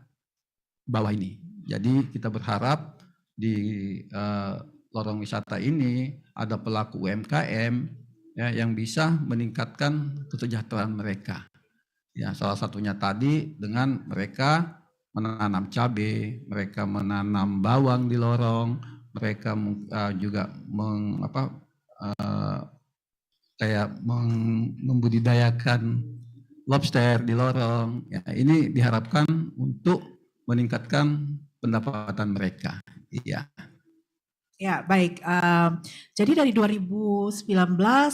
bawah ini. Jadi kita berharap di lorong wisata ini ada pelaku UMKM ya, yang bisa meningkatkan kesejahteraan mereka. Ya, salah satunya tadi dengan mereka menanam cabai, mereka menanam bawang di lorong, mereka juga membudidayakan lobster di lorong. Ya, ini diharapkan untuk meningkatkan pendapatan mereka. Iya. Ya, baik. Jadi dari 2019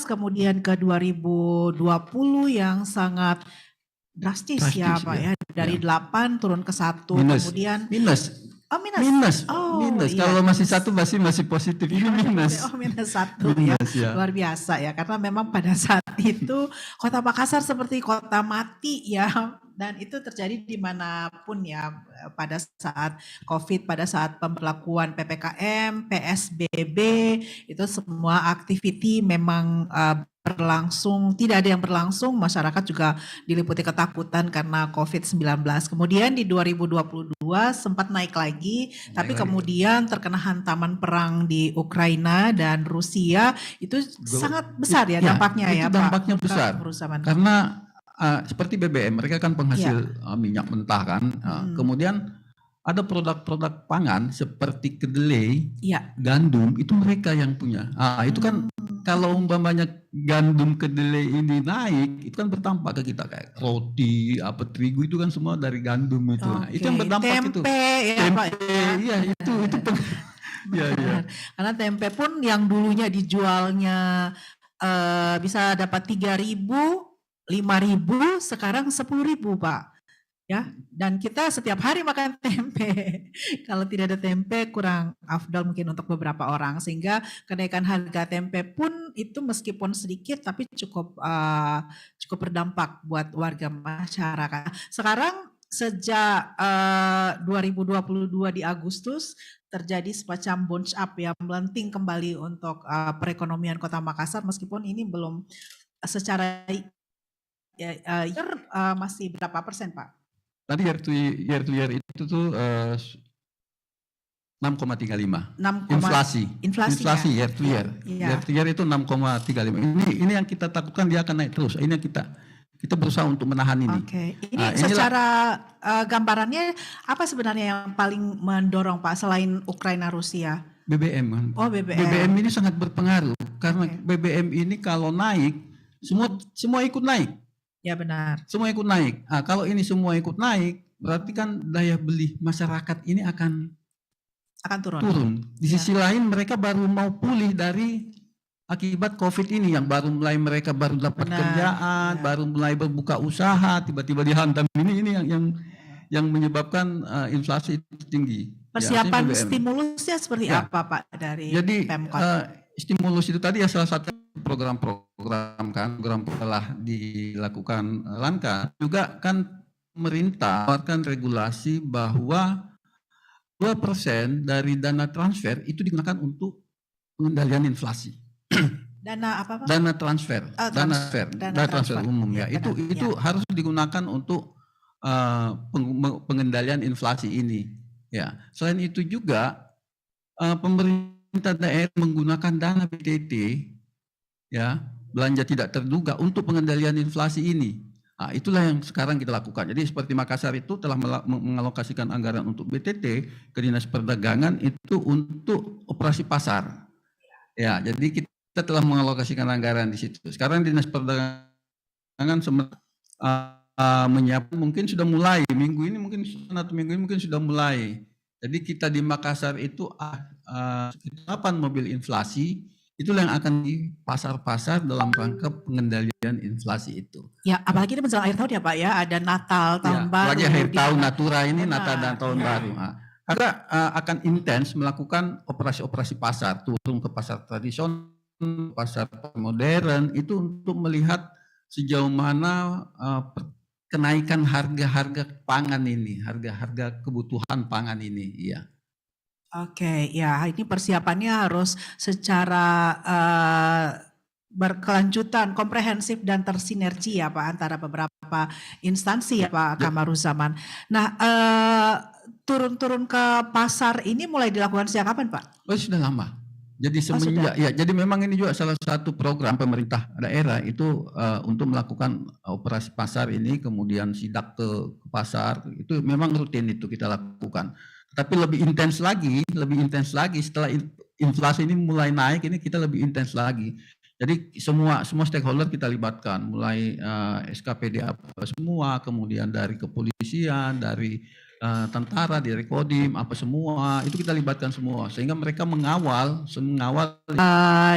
kemudian ke 2020 yang sangat drastis ya Pak ya. Dari 8 turun ke 1, kemudian minus. Oh, minus. Minus. Oh, minus. Iya. Kalau masih 1 masih positif. Ini minus. Oh, minus 1 minus, ya. Luar biasa ya. Karena memang pada saat itu Kota Makassar seperti kota mati ya. Dan itu terjadi dimanapun ya, pada saat COVID, pada saat pemberlakuan PPKM, PSBB, itu semua aktiviti memang berlangsung, tidak ada yang berlangsung, masyarakat juga diliputi ketakutan karena COVID-19. Kemudian di 2022 sempat naik lagi, tapi kemudian terkena hantaman perang di Ukraina dan Rusia, itu sangat besar ya dampaknya ya Pak. Dampaknya besar, karena seperti BBM, mereka kan penghasil minyak mentah kan. Kemudian ada produk-produk pangan seperti kedelai, gandum, itu mereka yang punya. Itu kan kalau umpamanya gandum kedelai ini naik, itu kan berdampak ke kita, kayak roti, terigu itu kan semua dari gandum itu. Nah, itu yang berdampak itu. Tempe ya Pak. Iya, itu ya. Karena tempe pun yang dulunya dijualnya bisa dapat 3.000, 5.000, sekarang 10.000 Pak. Ya, dan kita setiap hari makan tempe. Kalau tidak ada tempe kurang afdal mungkin untuk beberapa orang, sehingga kenaikan harga tempe pun itu meskipun sedikit tapi cukup berdampak buat warga masyarakat. Sekarang sejak 2022 di Agustus terjadi semacam bounce up ya, melenting kembali untuk perekonomian Kota Makassar, meskipun ini belum secara masih berapa persen Pak? Tadi year to year itu tuh 6,35. Inflasi year to year. Year to year itu 6,35. Ini yang kita takutkan dia akan naik terus. Ini yang kita berusaha untuk menahan ini. Oke. Ini secara gambarannya apa sebenarnya yang paling mendorong Pak selain Ukraina Rusia? BBM kan. Oh, BBM. BBM ini sangat berpengaruh karena BBM ini kalau naik semua ikut naik. Ya benar. Semua ikut naik. Kalau ini semua ikut naik, berarti kan daya beli masyarakat ini akan turun. Di sisi lain mereka baru mau pulih dari akibat COVID ini, yang mereka baru dapat kerjaan, baru mulai berbuka usaha, tiba-tiba dihantam ini yang menyebabkan inflasi tinggi. Persiapan stimulusnya seperti apa Pak dari Pemkot? Stimulus itu tadi ya salah satu program-program kan, program telah dilakukan langkah. Juga kan pemerintah mengeluarkan regulasi bahwa 2% dari dana transfer itu digunakan untuk pengendalian inflasi. Dana apa Pak? Dana transfer, dana transfer umum ya. Itu harus digunakan untuk pengendalian inflasi ini. Ya, selain itu juga pemerintah daerah menggunakan dana BTT, ya, belanja tidak terduga untuk pengendalian inflasi ini. Nah, itulah yang sekarang kita lakukan. Jadi seperti Makassar itu telah mengalokasikan anggaran untuk BTT ke Dinas Perdagangan itu untuk operasi pasar. Ya, jadi kita telah mengalokasikan anggaran di situ. Sekarang Dinas Perdagangan menyiapkan, mungkin sudah mulai minggu ini mungkin sudah mulai. Jadi kita di Makassar itu 8 mobil inflasi, itulah yang akan di pasar-pasar dalam rangka pengendalian inflasi itu. Ya, apalagi ini menjelang akhir tahun ya Pak ya, ada Natal, tahun baru. Apalagi akhir tahun Natura ini, Natal dan tahun baru. Karena akan intens melakukan operasi-operasi pasar, turun ke pasar tradisional, pasar modern, itu untuk melihat sejauh mana kenaikan harga-harga pangan ini, harga-harga kebutuhan pangan ini, iya. Oke, ya ini persiapannya harus secara berkelanjutan, komprehensif dan tersinergi ya Pak antara beberapa instansi ya Pak Kamaruzzaman. Nah, turun-turun ke pasar ini mulai dilakukan sejak kapan Pak? Oh, sudah lama. Jadi semenjak jadi memang ini juga salah satu program pemerintah daerah itu untuk melakukan operasi pasar ini, kemudian sidak ke pasar, itu memang rutin itu kita lakukan. Tapi lebih intens lagi setelah inflasi ini mulai naik, ini kita lebih intens lagi. Jadi semua stakeholder kita libatkan, mulai SKPD apa semua, kemudian dari kepolisian, dari tentara, dari Kodim, apa semua, itu kita libatkan semua, sehingga mereka mengawal.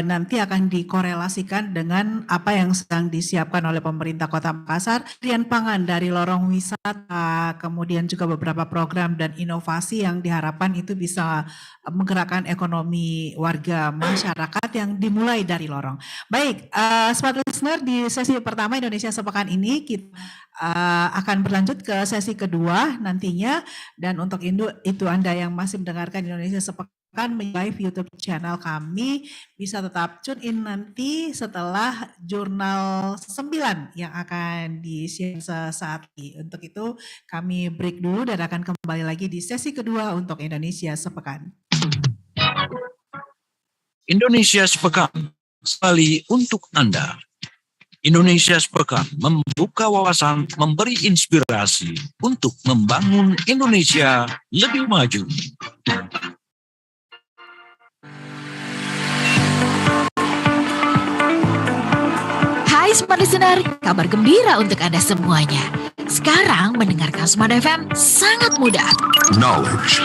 Nanti akan dikorelasikan dengan apa yang sedang disiapkan oleh pemerintah Kota Makassar, harian pangan dari lorong wisata, kemudian juga beberapa program dan inovasi yang diharapkan itu bisa menggerakkan ekonomi warga masyarakat yang dimulai dari lorong. Baik, Smart Listener, di sesi pertama Indonesia Sepekan ini kita akan berlanjut ke sesi kedua nantinya, dan untuk itu Anda yang masih mendengarkan Indonesia Sepekan live YouTube channel kami bisa tetap tune in nanti setelah jurnal 9 yang akan di-share sesaat ini. Untuk itu kami break dulu dan akan kembali lagi di sesi kedua untuk Indonesia Sepekan. Indonesia Sepekan sekali untuk Anda. Indonesia Sepekan membuka wawasan, memberi inspirasi untuk membangun Indonesia lebih maju. Hai Smart Listener, kabar gembira untuk Anda semuanya. Sekarang mendengarkan Smart FM sangat mudah. Knowledge.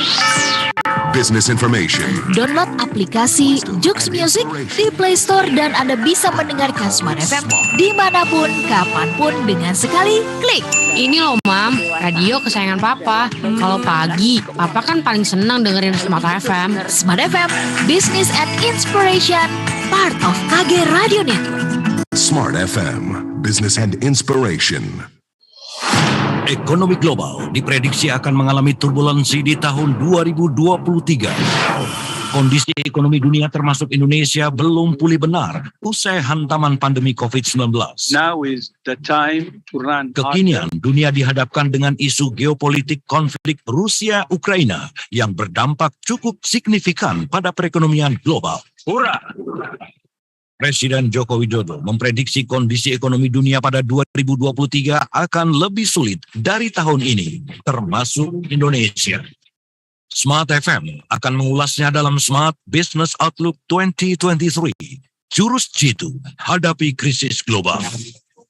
Business information. Download aplikasi Jux Music di Play Store dan Anda bisa mendengarkan Smart FM dimanapun, kapanpun dengan sekali klik. Ini loh Mam, radio kesayangan Papa. Kalau pagi, Papa kan paling senang dengerin Smart FM. Smart FM, Business and Inspiration, part of KG Radio Network. Smart FM, Business and Inspiration. Ekonomi global diprediksi akan mengalami turbulensi di tahun 2023. Kondisi ekonomi dunia termasuk Indonesia belum pulih benar usai hantaman pandemi COVID-19. Now is the time to run. Kekinian dunia dihadapkan dengan isu geopolitik konflik Rusia-Ukraina yang berdampak cukup signifikan pada perekonomian global. Hurra! Presiden Joko Widodo memprediksi kondisi ekonomi dunia pada 2023 akan lebih sulit dari tahun ini, termasuk Indonesia. Smart FM akan mengulasnya dalam Smart Business Outlook 2023. Jurus jitu hadapi krisis global.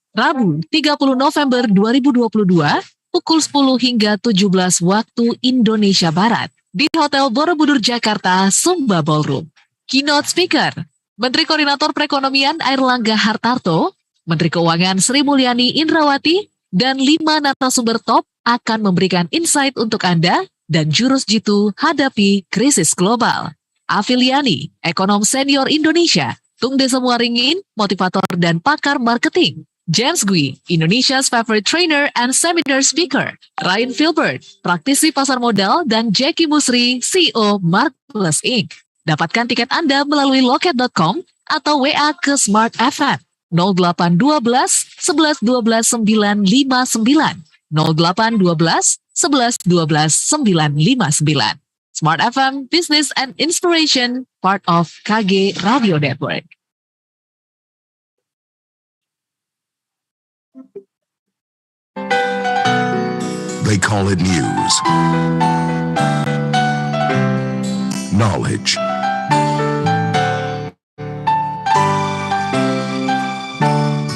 Rabu 30 November 2022, pukul 10 hingga 17 waktu Indonesia Barat di Hotel Borobudur Jakarta, Sumba Ballroom. Keynote Speaker, Menteri Koordinator Perekonomian Airlangga Hartarto, Menteri Keuangan Sri Mulyani Indrawati, dan 5 narasumber top akan memberikan insight untuk Anda dan jurus jitu hadapi krisis global. Afiliani, ekonom senior Indonesia, Tung Desa Muaringin, motivator dan pakar marketing. James Gui, Indonesia's favorite trainer and seminar speaker. Ryan Filbert, praktisi pasar modal, dan Jackie Musri, CEO Marketplace Inc. Dapatkan tiket Anda melalui loket.com atau WA ke Smart FM 0812 11 12 959 0812 11 12 959. Smart FM, Business and Inspiration, part of KG Radio Network. They call it news, knowledge,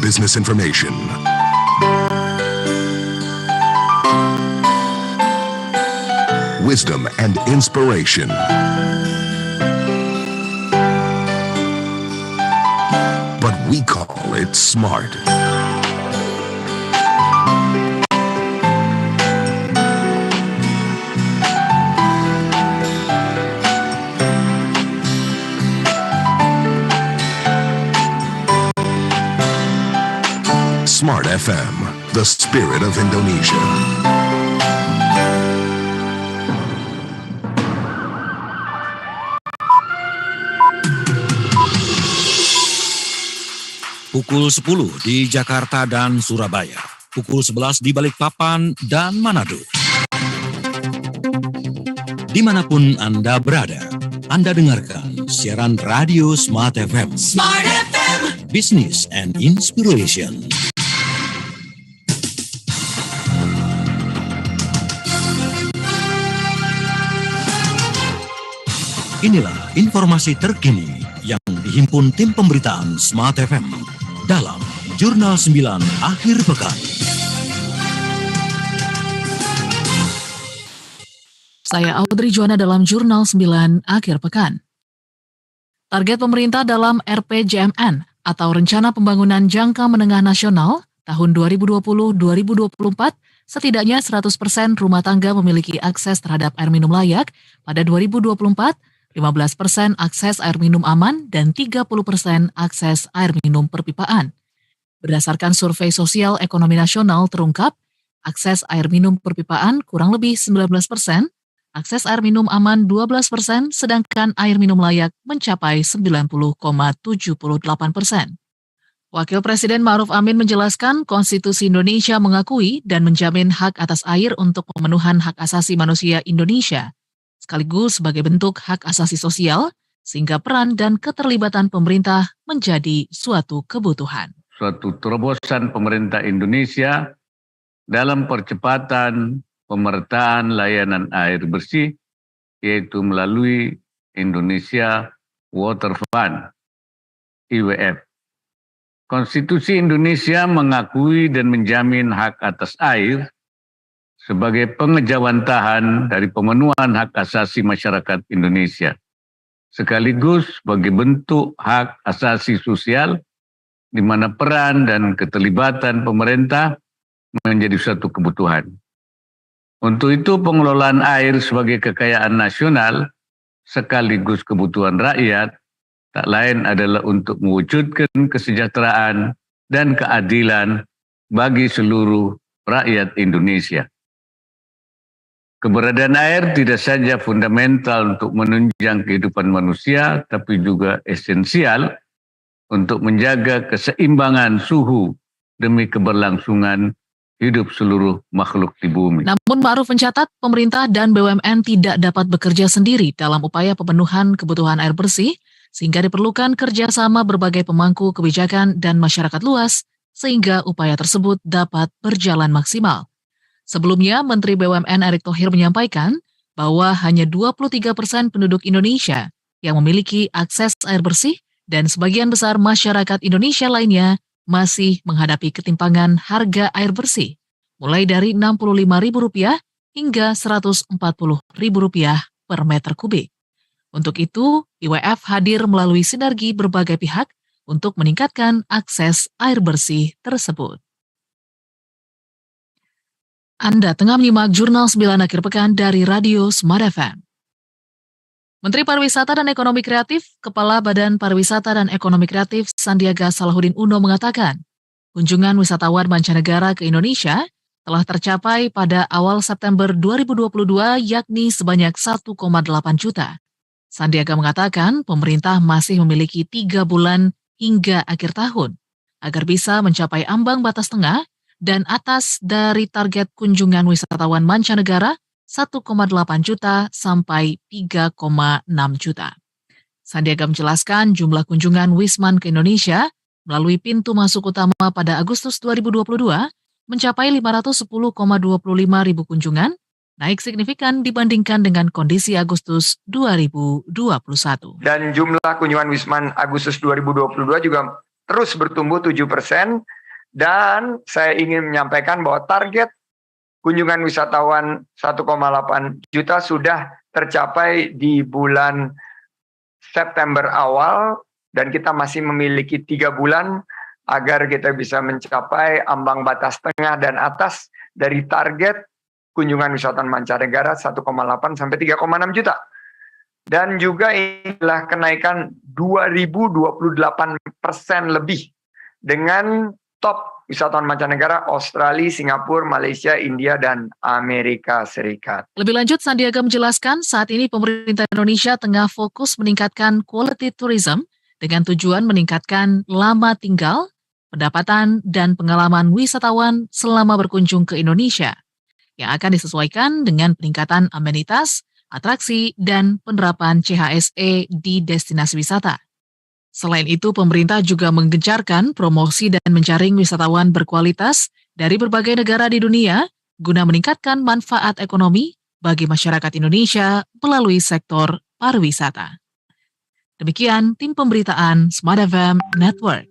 business information, wisdom and inspiration. But we call it smart. Smart FM, the spirit of Indonesia. Pukul 10 di Jakarta dan Surabaya. Pukul 11 di Balikpapan dan Manado. Dimanapun Anda berada, Anda dengarkan siaran radio Smart FM. Smart FM. Business and Inspiration. Inilah informasi terkini yang dihimpun tim pemberitaan Smart FM dalam Jurnal 9 Akhir Pekan. Saya Audrey Juwana dalam Jurnal 9 Akhir Pekan. Target pemerintah dalam RPJMN atau Rencana Pembangunan Jangka Menengah Nasional tahun 2020-2024 setidaknya 100% rumah tangga memiliki akses terhadap air minum layak pada 2024, 15% akses air minum aman, dan 30% akses air minum perpipaan. Berdasarkan survei sosial ekonomi nasional terungkap, akses air minum perpipaan kurang lebih 19%, akses air minum aman 12%, sedangkan air minum layak mencapai 90,78%. Wakil Presiden Ma'ruf Amin menjelaskan Konstitusi Indonesia mengakui dan menjamin hak atas air untuk pemenuhan hak asasi manusia Indonesia, sekaligus sebagai bentuk hak asasi sosial, sehingga peran dan keterlibatan pemerintah menjadi suatu kebutuhan. Suatu terobosan pemerintah Indonesia dalam percepatan pemertaan layanan air bersih, yaitu melalui Indonesia Water Fund, IWF. Konstitusi Indonesia mengakui dan menjamin hak atas air sebagai pengejawantahan dari pemenuhan hak asasi masyarakat Indonesia, sekaligus sebagai bentuk hak asasi sosial di mana peran dan keterlibatan pemerintah menjadi suatu kebutuhan. Untuk itu pengelolaan air sebagai kekayaan nasional sekaligus kebutuhan rakyat tak lain adalah untuk mewujudkan kesejahteraan dan keadilan bagi seluruh rakyat Indonesia. Keberadaan air tidak saja fundamental untuk menunjang kehidupan manusia, tapi juga esensial untuk menjaga keseimbangan suhu demi keberlangsungan hidup seluruh makhluk di bumi. Namun Ma'ruf mencatat pemerintah dan BUMN tidak dapat bekerja sendiri dalam upaya pemenuhan kebutuhan air bersih, sehingga diperlukan kerjasama berbagai pemangku kebijakan dan masyarakat luas, sehingga upaya tersebut dapat berjalan maksimal. Sebelumnya, Menteri BUMN Erick Thohir menyampaikan bahwa hanya 23% penduduk Indonesia yang memiliki akses air bersih dan sebagian besar masyarakat Indonesia lainnya masih menghadapi ketimpangan harga air bersih, mulai dari Rp65.000 hingga Rp140.000 per meter kubik. Untuk itu, IWF hadir melalui sinergi berbagai pihak untuk meningkatkan akses air bersih tersebut. Anda tengah menyimak Jurnal 9 Akhir Pekan dari Radio Smart FM. Menteri Pariwisata dan Ekonomi Kreatif, Kepala Badan Pariwisata dan Ekonomi Kreatif Sandiaga Salahuddin Uno mengatakan, kunjungan wisatawan mancanegara ke Indonesia telah tercapai pada awal September 2022 yakni sebanyak 1,8 juta. Sandiaga mengatakan pemerintah masih memiliki 3 bulan hingga akhir tahun agar bisa mencapai ambang batas tengah dan atas dari target kunjungan wisatawan mancanegara 1,8 juta sampai 3,6 juta. Sandiaga menjelaskan jumlah kunjungan Wisman ke Indonesia melalui pintu masuk utama pada Agustus 2022 mencapai 510,25 ribu kunjungan, naik signifikan dibandingkan dengan kondisi Agustus 2021. Dan jumlah kunjungan Wisman Agustus 2022 juga terus bertumbuh 7%. Dan saya ingin menyampaikan bahwa target kunjungan wisatawan 1,8 juta sudah tercapai di bulan September awal. Dan kita masih memiliki 3 bulan agar kita bisa mencapai ambang batas tengah dan atas dari target kunjungan wisatawan mancanegara 1,8 sampai 3,6 juta. Dan juga inilah kenaikan 2028% lebih dengan top wisatawan mancanegara Australia, Singapura, Malaysia, India, dan Amerika Serikat. Lebih lanjut, Sandiaga menjelaskan saat ini pemerintah Indonesia tengah fokus meningkatkan quality tourism dengan tujuan meningkatkan lama tinggal, pendapatan, dan pengalaman wisatawan selama berkunjung ke Indonesia, yang akan disesuaikan dengan peningkatan amenitas, atraksi, dan penerapan CHSE di destinasi wisata. Selain itu, pemerintah juga menggencarkan promosi dan menjaring wisatawan berkualitas dari berbagai negara di dunia guna meningkatkan manfaat ekonomi bagi masyarakat Indonesia melalui sektor pariwisata. Demikian tim pemberitaan Smart FM Network.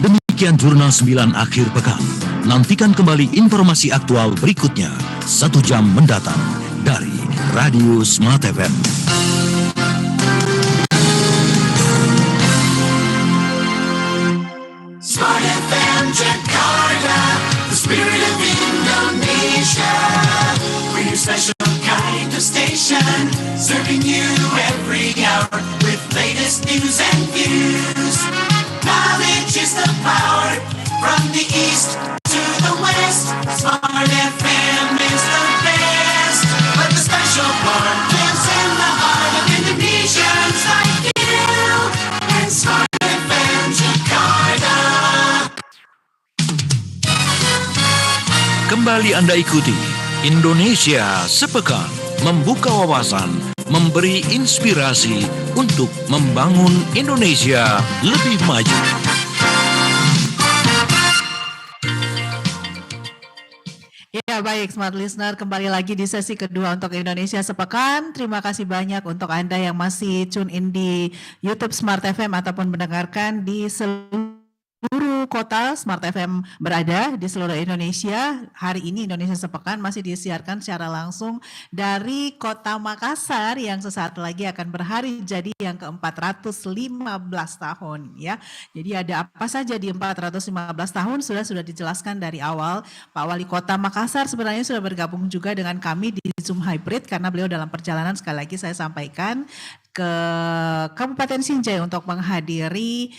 Demikian Jurnal 9 Akhir Pekan. Nantikan kembali informasi aktual berikutnya 1 jam mendatang dari Radio Smart FM. Smart FM Jakarta, the spirit of Indonesia. We're special kind of station, serving you every hour with latest news and views. Knowledge is the power, from the east to the west. Smart FM is the best, but the special part lives in the heart of Indonesians like you. And Smart FM Jakarta. Kembali Anda ikuti Indonesia Sepekan, membuka wawasan, memberi inspirasi untuk membangun Indonesia lebih maju. Ya baik Smart Listener, kembali lagi di sesi kedua untuk Indonesia Sepekan. Terima kasih banyak untuk Anda yang masih tune in di YouTube Smart FM ataupun mendengarkan di seluruh kota Smart FM berada di seluruh Indonesia. Hari ini Indonesia Sepekan masih disiarkan secara langsung dari kota Makassar yang sesaat lagi akan berhari jadi yang ke-415 tahun ya. Jadi ada apa saja di 415 tahun sudah dijelaskan dari awal. Pak Wali Kota Makassar sebenarnya sudah bergabung juga dengan kami di Zoom Hybrid karena beliau dalam perjalanan, sekali lagi saya sampaikan, ke Kabupaten Sinjai untuk menghadiri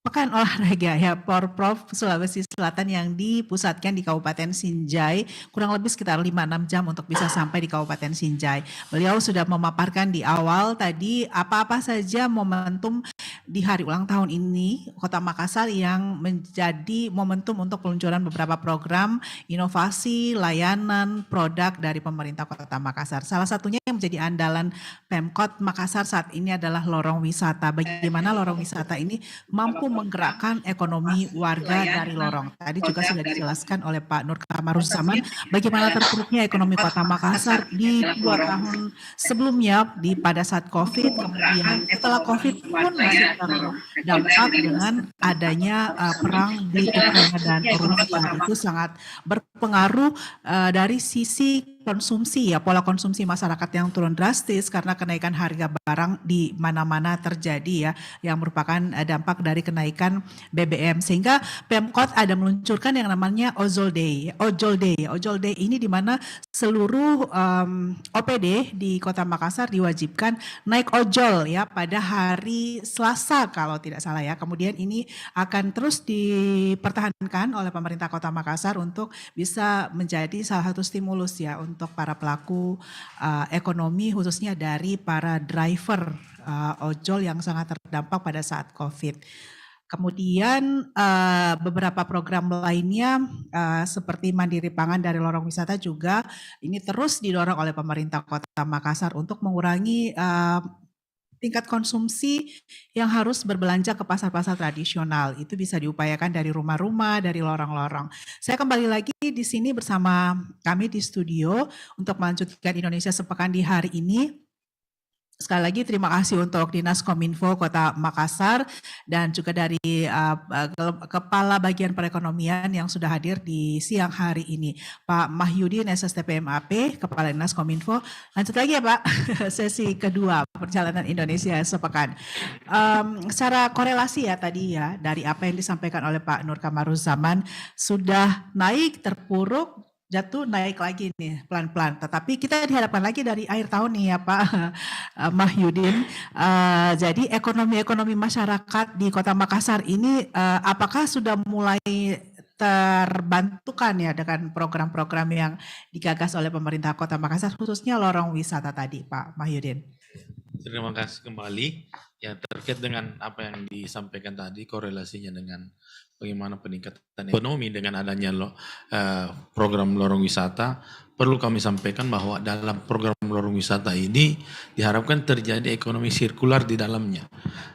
Pekan Olahraga ya Porprov Sulawesi Selatan yang dipusatkan di Kabupaten Sinjai, kurang lebih sekitar 5-6 jam untuk bisa sampai di Kabupaten Sinjai. Beliau sudah memaparkan di awal tadi apa-apa saja momentum di hari ulang tahun ini Kota Makassar yang menjadi momentum untuk peluncuran beberapa program inovasi, layanan, produk dari pemerintah Kota Makassar. Salah satunya yang menjadi andalan Pemkot Makassar saat ini adalah lorong wisata. Bagaimana lorong wisata ini mampu menggerakkan ekonomi warga dari lorong. Tadi juga sudah dijelaskan oleh Pak Nur Kamaruzzaman bagaimana terpuruknya ekonomi Kota Makassar di 2 tahun sebelumnya pada saat COVID, kemudian setelah COVID pun masih terdampak dengan adanya perang di Ukraina dan Rusia. Itu sangat berpengaruh dari sisi konsumsi ya, pola konsumsi masyarakat yang turun drastis karena kenaikan harga barang di mana-mana terjadi ya, yang merupakan dampak dari kenaikan BBM. Sehingga Pemkot ada meluncurkan yang namanya Ojol Day. Ojol Day ini di mana seluruh OPD di Kota Makassar diwajibkan naik ojol ya pada hari Selasa kalau tidak salah ya. Kemudian ini akan terus dipertahankan oleh pemerintah Kota Makassar untuk bisa menjadi salah satu stimulus ya untuk para pelaku ekonomi khususnya dari para driver ojol yang sangat terdampak pada saat COVID. Kemudian beberapa program lainnya seperti Mandiri Pangan dari lorong wisata juga ini terus didorong oleh pemerintah Kota Makassar untuk mengurangi tingkat konsumsi yang harus berbelanja ke pasar-pasar tradisional. Itu bisa diupayakan dari rumah-rumah, dari lorong-lorong. Saya kembali lagi di sini bersama kami di studio untuk melanjutkan Indonesia Sepekan di hari ini. Sekali lagi terima kasih untuk Dinas Kominfo Kota Makassar dan juga dari Kepala Bagian Perekonomian yang sudah hadir di siang hari ini. Pak Mahyudin SSTPMAP, Kepala Dinas Kominfo. Lanjut lagi ya Pak, sesi kedua perjalanan Indonesia Sepekan. Secara korelasi ya tadi ya, dari apa yang disampaikan oleh Pak Nur Kamaruzzaman, sudah naik, terpuruk, jatuh, naik lagi nih pelan-pelan. Tetapi kita dihadapkan lagi dari akhir tahun nih ya Pak Mahyudin. Jadi ekonomi masyarakat di Kota Makassar ini apakah sudah mulai terbantukan ya dengan program-program yang digagas oleh pemerintah Kota Makassar khususnya lorong wisata tadi Pak Mahyudin? Terima kasih kembali. Ya terkait dengan apa yang disampaikan tadi korelasinya dengan bagaimana peningkatan ekonomi dengan adanya program lorong wisata, perlu kami sampaikan bahwa dalam program lorong wisata ini diharapkan terjadi ekonomi sirkular di dalamnya.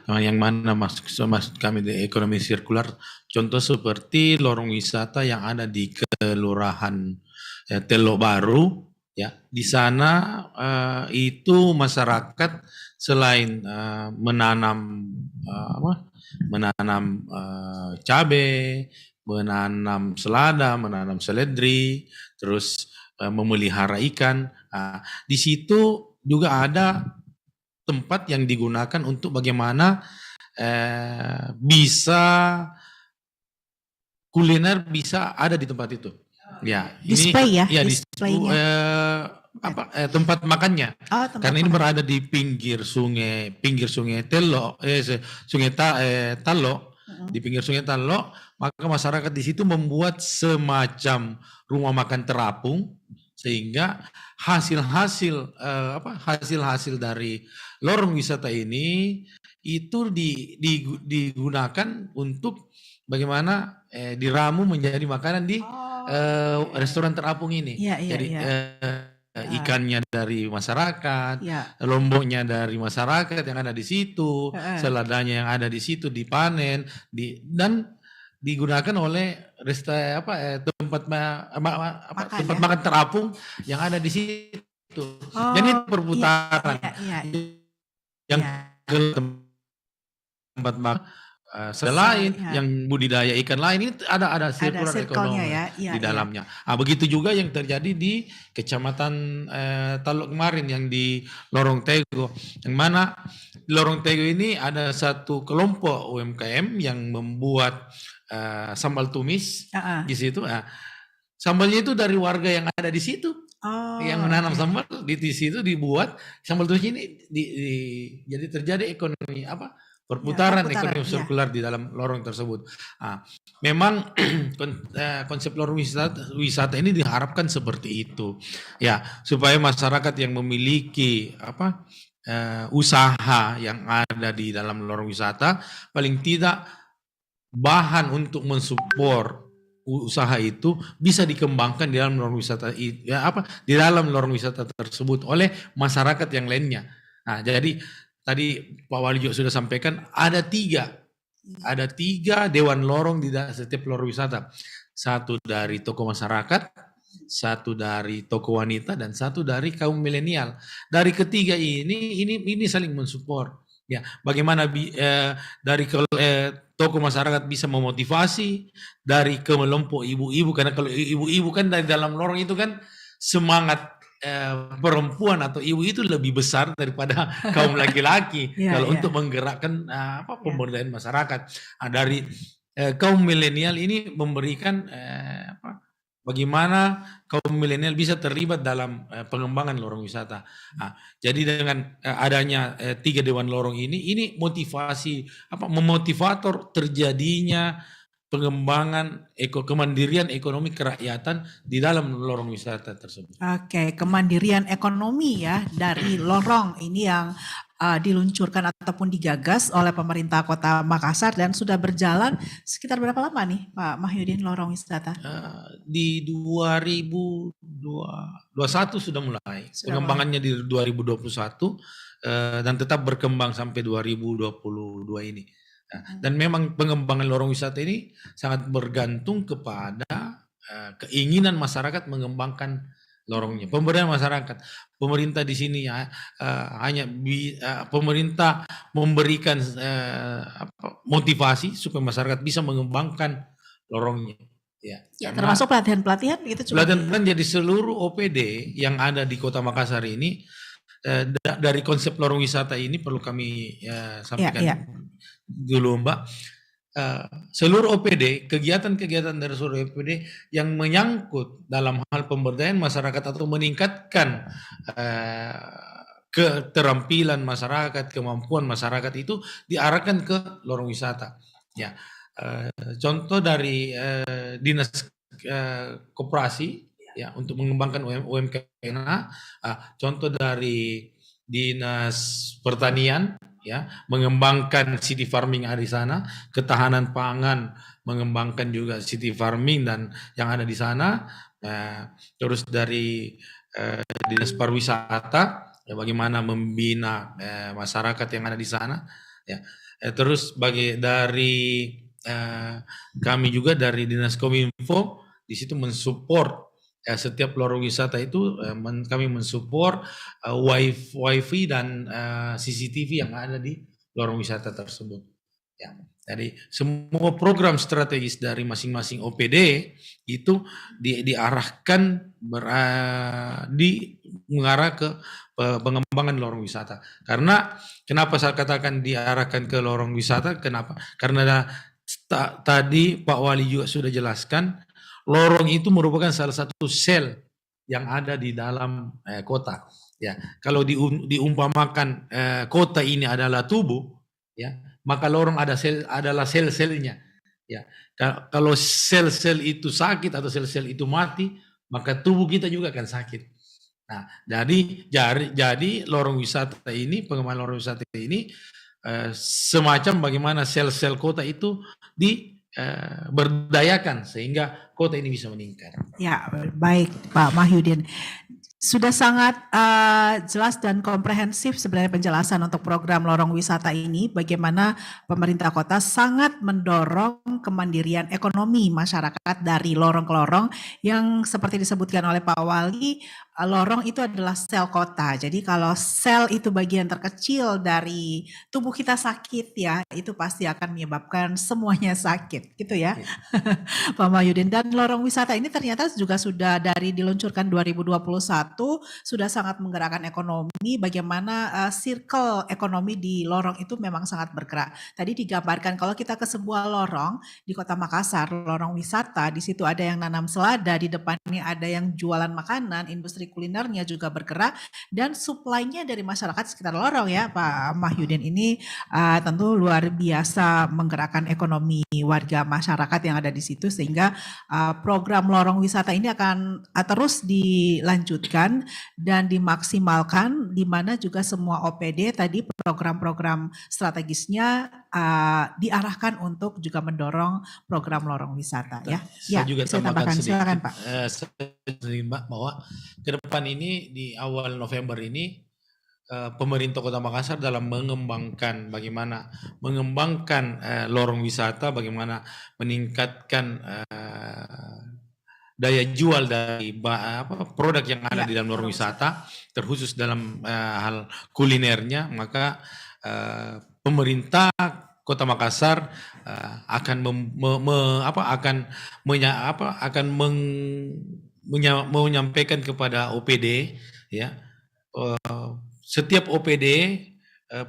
Yang mana maksud kami di ekonomi sirkular, contoh seperti lorong wisata yang ada di Kelurahan Telok Baru, ya di sana itu masyarakat selain menanam cabai, menanam selada, menanam seledri, terus memelihara ikan. Di situ juga ada tempat yang digunakan untuk bagaimana bisa kuliner bisa ada di tempat itu. Ya, display ini ya tempat makannya. Karena ini berada di pinggir sungai Telok, Talok, di pinggir sungai Talok, maka masyarakat di situ membuat semacam rumah makan terapung sehingga hasil-hasil dari lorong wisata ini itu digunakan untuk bagaimana diramu menjadi makanan di restoran terapung ini. Jadi ikannya dari masyarakat, lomboknya dari masyarakat yang ada di situ, seladanya yang ada di situ dipanen, dan digunakan oleh tempat makan terapung yang ada di situ. Jadi perputaran yang tempat makan selain yang budidaya ikan lain ini ada sirkular ekonomi di dalamnya. Begitu juga yang terjadi di Kecamatan Talok kemarin yang di Lorong Tego, yang mana Lorong Tego ini ada satu kelompok UMKM yang membuat sambal tumis di situ. Sambalnya itu dari warga yang ada di situ. Yang menanam sambal di situ dibuat sambal tumis ini jadi terjadi ekonomi perputaran ekonomi sirkular di dalam lorong tersebut. Memang konsep lorong wisata ini diharapkan seperti itu, ya, supaya masyarakat yang memiliki usaha yang ada di dalam lorong wisata, paling tidak bahan untuk mensupport usaha itu bisa dikembangkan di dalam lorong wisata di dalam lorong wisata tersebut oleh masyarakat yang lainnya. Nah, jadi tadi Pak Wali juga sudah sampaikan ada tiga dewan lorong di setiap lorong wisata. Satu dari tokoh masyarakat, satu dari tokoh wanita, dan satu dari kaum milenial. Dari ketiga ini saling mensupport. Ya, bagaimana dari tokoh masyarakat bisa memotivasi, dari kelompok ibu-ibu, karena kalau ibu-ibu kan dari dalam lorong itu kan semangat perempuan atau ibu itu lebih besar daripada kaum laki-laki kalau untuk menggerakkan pemberdayaan masyarakat. Nah, dari kaum milenial ini memberikan bagaimana kaum milenial bisa terlibat dalam pengembangan lorong wisata. Nah, jadi dengan adanya 3 dewan lorong ini motivasi memotivator terjadinya pengembangan kemandirian ekonomi kerakyatan di dalam lorong wisata tersebut. Oke, kemandirian ekonomi ya dari lorong ini yang diluncurkan ataupun digagas oleh pemerintah Kota Makassar dan sudah berjalan sekitar berapa lama nih Pak Mahyudin lorong wisata? Di 2021 sudah mulai. Pengembangannya di 2021 dan tetap berkembang sampai 2022 ini. Dan memang pengembangan lorong wisata ini sangat bergantung kepada keinginan masyarakat mengembangkan lorongnya. Pemberdayaan masyarakat, pemerintah di sini pemerintah memberikan motivasi supaya masyarakat bisa mengembangkan lorongnya. Ya, termasuk pelatihan-pelatihan itu juga. Pelatihan jadi seluruh OPD yang ada di Kota Makassar ini dari konsep lorong wisata ini perlu kami sampaikan dulu Mbak. Seluruh OPD, kegiatan-kegiatan dari seluruh OPD yang menyangkut dalam hal pemberdayaan masyarakat atau meningkatkan keterampilan masyarakat, kemampuan masyarakat itu diarahkan ke lorong wisata. Ya, contoh dari dinas koperasi ya untuk mengembangkan UMKM, contoh dari dinas pertanian ya mengembangkan city farming ada di sana, ketahanan pangan mengembangkan juga city farming dan yang ada di sana, terus dari dinas pariwisata ya bagaimana membina masyarakat yang ada di sana ya, terus dari kami juga dari dinas Kominfo di situ mensupport setiap lorong wisata itu kami mensupport wifi dan CCTV yang ada di lorong wisata tersebut. Ya, jadi semua program strategis dari masing-masing OPD itu diarahkan mengarah ke pengembangan lorong wisata. Karena kenapa saya katakan diarahkan ke lorong wisata? Kenapa? Karena tadi Pak Wali juga sudah jelaskan. Lorong itu merupakan salah satu sel yang ada di dalam kota. Ya, kalau diumpamakan kota ini adalah tubuh, ya, maka lorong adalah sel-selnya. Ya, kalau sel-sel itu sakit atau sel-sel itu mati, maka tubuh kita juga akan sakit. Nah, jadi lorong wisata ini, pengembangan lorong wisata ini semacam bagaimana sel-sel kota itu berdayakan sehingga kota ini bisa meningkat. Ya, baik Pak Mahyudin. Sudah sangat jelas dan komprehensif sebenarnya penjelasan untuk program lorong wisata ini, bagaimana pemerintah kota sangat mendorong kemandirian ekonomi masyarakat dari lorong ke lorong yang seperti disebutkan oleh Pak Wali, lorong itu adalah sel kota. Jadi kalau sel itu bagian terkecil dari tubuh kita sakit ya, itu pasti akan menyebabkan semuanya sakit gitu ya. Pak Mahyudin, dan lorong wisata ini ternyata juga sudah dari diluncurkan 2021 sudah sangat menggerakkan ekonomi, bagaimana circle ekonomi di lorong itu memang sangat bergerak. Tadi digambarkan kalau kita ke sebuah lorong di Kota Makassar, lorong wisata, di situ ada yang nanam selada, di depannya ada yang jualan makanan, industri industri kulinernya juga bergerak dan supply-nya dari masyarakat sekitar lorong ya Pak Mahyudin ini tentu luar biasa menggerakkan ekonomi warga masyarakat yang ada di situ sehingga program lorong wisata ini akan terus dilanjutkan dan dimaksimalkan di mana juga semua OPD tadi program-program strategisnya diarahkan untuk juga mendorong program lorong wisata ya. Saya juga tambahkan sedikit, silakan Pak. Mbak, bahwa ke depan ini di awal November ini pemerintah Kota Makassar dalam mengembangkan bagaimana mengembangkan lorong wisata, bagaimana meningkatkan daya jual dari produk yang ada di dalam lorong wisata, terkhusus dalam hal kulinernya, maka pemerintah Kota Makassar akan menyampaikan kepada OPD ya, setiap OPD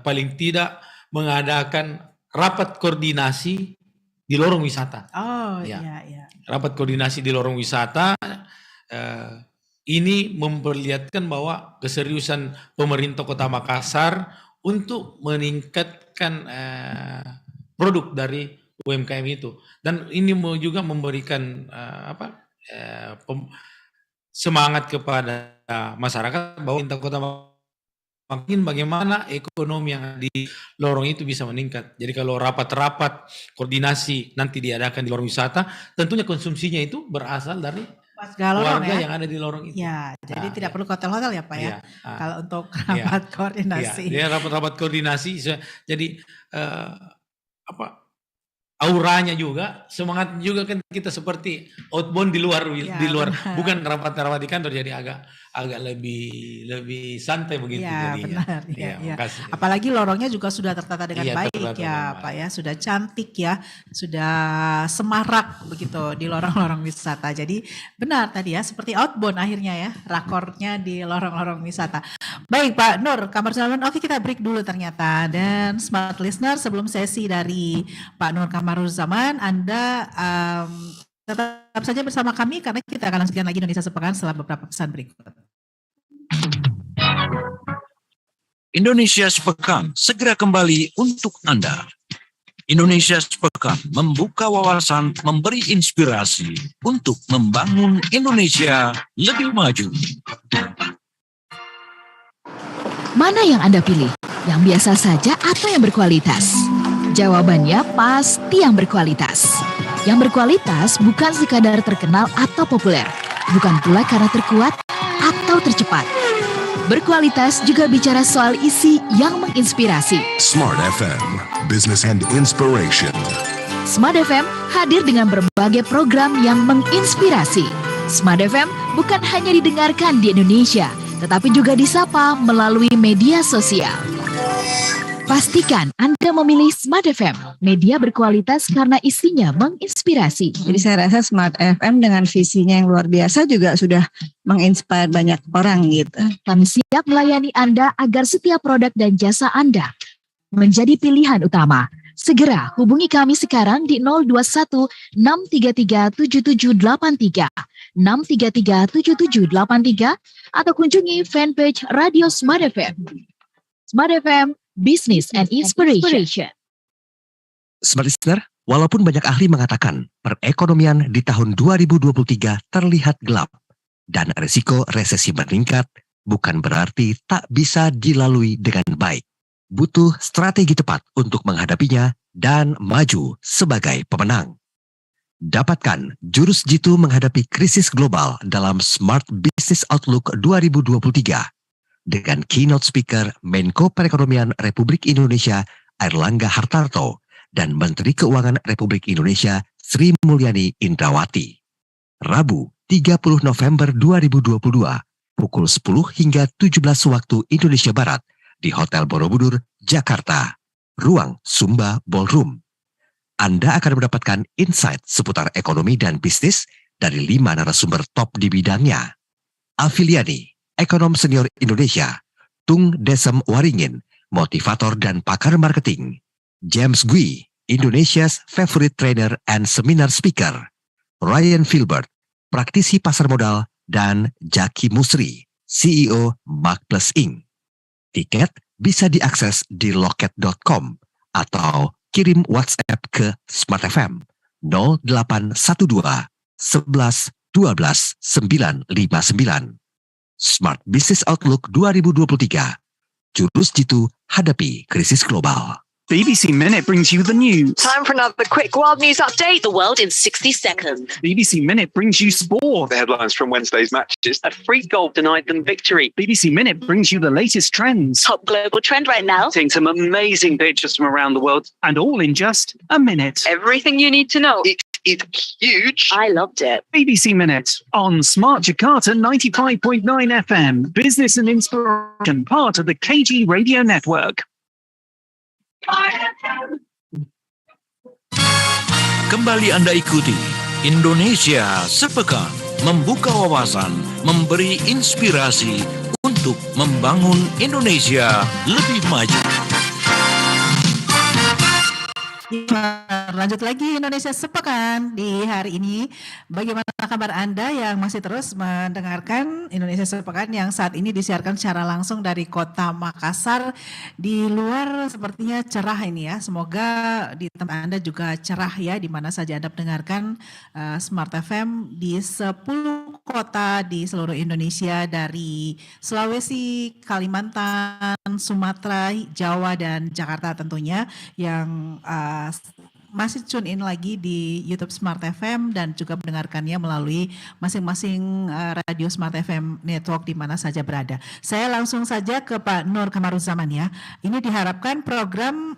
paling tidak mengadakan rapat koordinasi di lorong wisata. Oh ya. iya. Rapat koordinasi di lorong wisata ini memperlihatkan bahwa keseriusan pemerintah Kota Makassar untuk meningkatkan produk dari UMKM itu, dan ini juga memberikan semangat kepada masyarakat bahwa pemerintah Kota makin bagaimana ekonomi yang di lorong itu bisa meningkat. Jadi kalau rapat-rapat koordinasi nanti diadakan di lorong wisata, tentunya konsumsinya itu berasal dari warga yang ada di lorong itu. Ya, jadi tidak perlu ke hotel-hotel ya Pak ya. Kalau untuk rapat rapat koordinasi. Dia rapat-rapat koordinasi. Jadi auranya juga, semangat juga kan kita seperti outbound di luar bukan rapat-rapat di kantor, jadi agak lebih santai begitu jadinya. Benar. Ya. Makasih. Apalagi lorongnya juga sudah tertata dengan baik tertata ya Pak ya, sudah cantik ya, sudah semarak begitu di lorong-lorong wisata. Jadi benar tadi ya, seperti outbound akhirnya ya, rakornya di lorong-lorong wisata. Baik Pak Nur, Kamaruzzaman, oke kita break dulu ternyata. Dan smart listener, sebelum sesi dari Pak Nur Kamaruzzaman, Anda tetap saja bersama kami karena kita akan lanjutkan lagi Indonesia Sepekan setelah beberapa pesan berikut. Indonesia Sepekan segera kembali untuk Anda. Indonesia Sepekan membuka wawasan, memberi inspirasi untuk membangun Indonesia lebih maju. Mana yang Anda pilih? Yang biasa saja atau yang berkualitas? Jawabannya pasti yang berkualitas. Yang berkualitas bukan sekadar terkenal atau populer, bukan pula karena terkuat atau tercepat. Berkualitas juga bicara soal isi yang menginspirasi. Smart FM, Business and Inspiration. Smart FM hadir dengan berbagai program yang menginspirasi. Smart FM bukan hanya didengarkan di Indonesia, tetapi juga disapa melalui media sosial. Pastikan Anda memilih Smart FM, media berkualitas karena isinya menginspirasi. Jadi saya rasa Smart FM dengan visinya yang luar biasa juga sudah menginspire banyak orang gitu. Kami siap melayani Anda agar setiap produk dan jasa Anda menjadi pilihan utama. Segera hubungi kami sekarang di 021 633 7783, 633 7783 atau kunjungi fanpage Radio Smart FM. Smart FM, Business and Inspiration. Smart Listener, walaupun banyak ahli mengatakan perekonomian di tahun 2023 terlihat gelap dan risiko resesi meningkat, bukan berarti tak bisa dilalui dengan baik. Butuh strategi tepat untuk menghadapinya dan maju sebagai pemenang. Dapatkan jurus jitu menghadapi krisis global dalam Smart Business Outlook 2023 dengan keynote speaker Menko Perekonomian Republik Indonesia Airlangga Hartarto dan Menteri Keuangan Republik Indonesia Sri Mulyani Indrawati. Rabu 30 November 2022 pukul 10 hingga 17 waktu Indonesia Barat di Hotel Borobudur, Jakarta. Ruang Sumba Ballroom. Anda akan mendapatkan insight seputar ekonomi dan bisnis dari 5 narasumber top di bidangnya. Afiliani, ekonom senior Indonesia. Tung Desem Waringin, motivator dan pakar marketing. James Gui, Indonesia's favorite trainer and seminar speaker. Ryan Filbert, praktisi pasar modal, dan Jaki Musri, CEO Mark Plus Inc. Tiket bisa diakses di loket.com atau kirim WhatsApp ke Smart FM 0812 11 12 959. Smart Business Outlook 2023. Jurus jitu hadapi krisis global. BBC Minute brings you the news. Time for another quick world news update. The world in 60 seconds. BBC Minute brings you sport. The headlines from Wednesday's matches. A free goal denied them victory. BBC Minute brings you the latest trends. Top global trend right now. Seeing some amazing pictures from around the world, and all in just a minute. Everything you need to know. It's huge. I loved it. BBC Minute on Smart Jakarta 95.9 FM. Business and inspiration, part of the KG Radio Network. Kembali Anda ikuti Indonesia Sepekan, membuka wawasan, memberi inspirasi untuk membangun Indonesia lebih maju. Lanjut lagi Indonesia Sepekan di hari ini. Bagaimana kabar Anda yang masih terus mendengarkan Indonesia Sepekan yang saat ini disiarkan secara langsung dari Kota Makassar. Di luar sepertinya cerah ini ya. Semoga di tempat Anda juga cerah ya, di mana saja Anda mendengarkan Smart FM di 10 kota di seluruh Indonesia, dari Sulawesi, Kalimantan, Sumatera, Jawa, dan Jakarta tentunya, yang masih tune in lagi di YouTube Smart FM dan juga mendengarkannya melalui masing-masing radio Smart FM Network di mana saja berada. Saya langsung saja ke Pak Nur Kamaruzzaman ya. Ini diharapkan program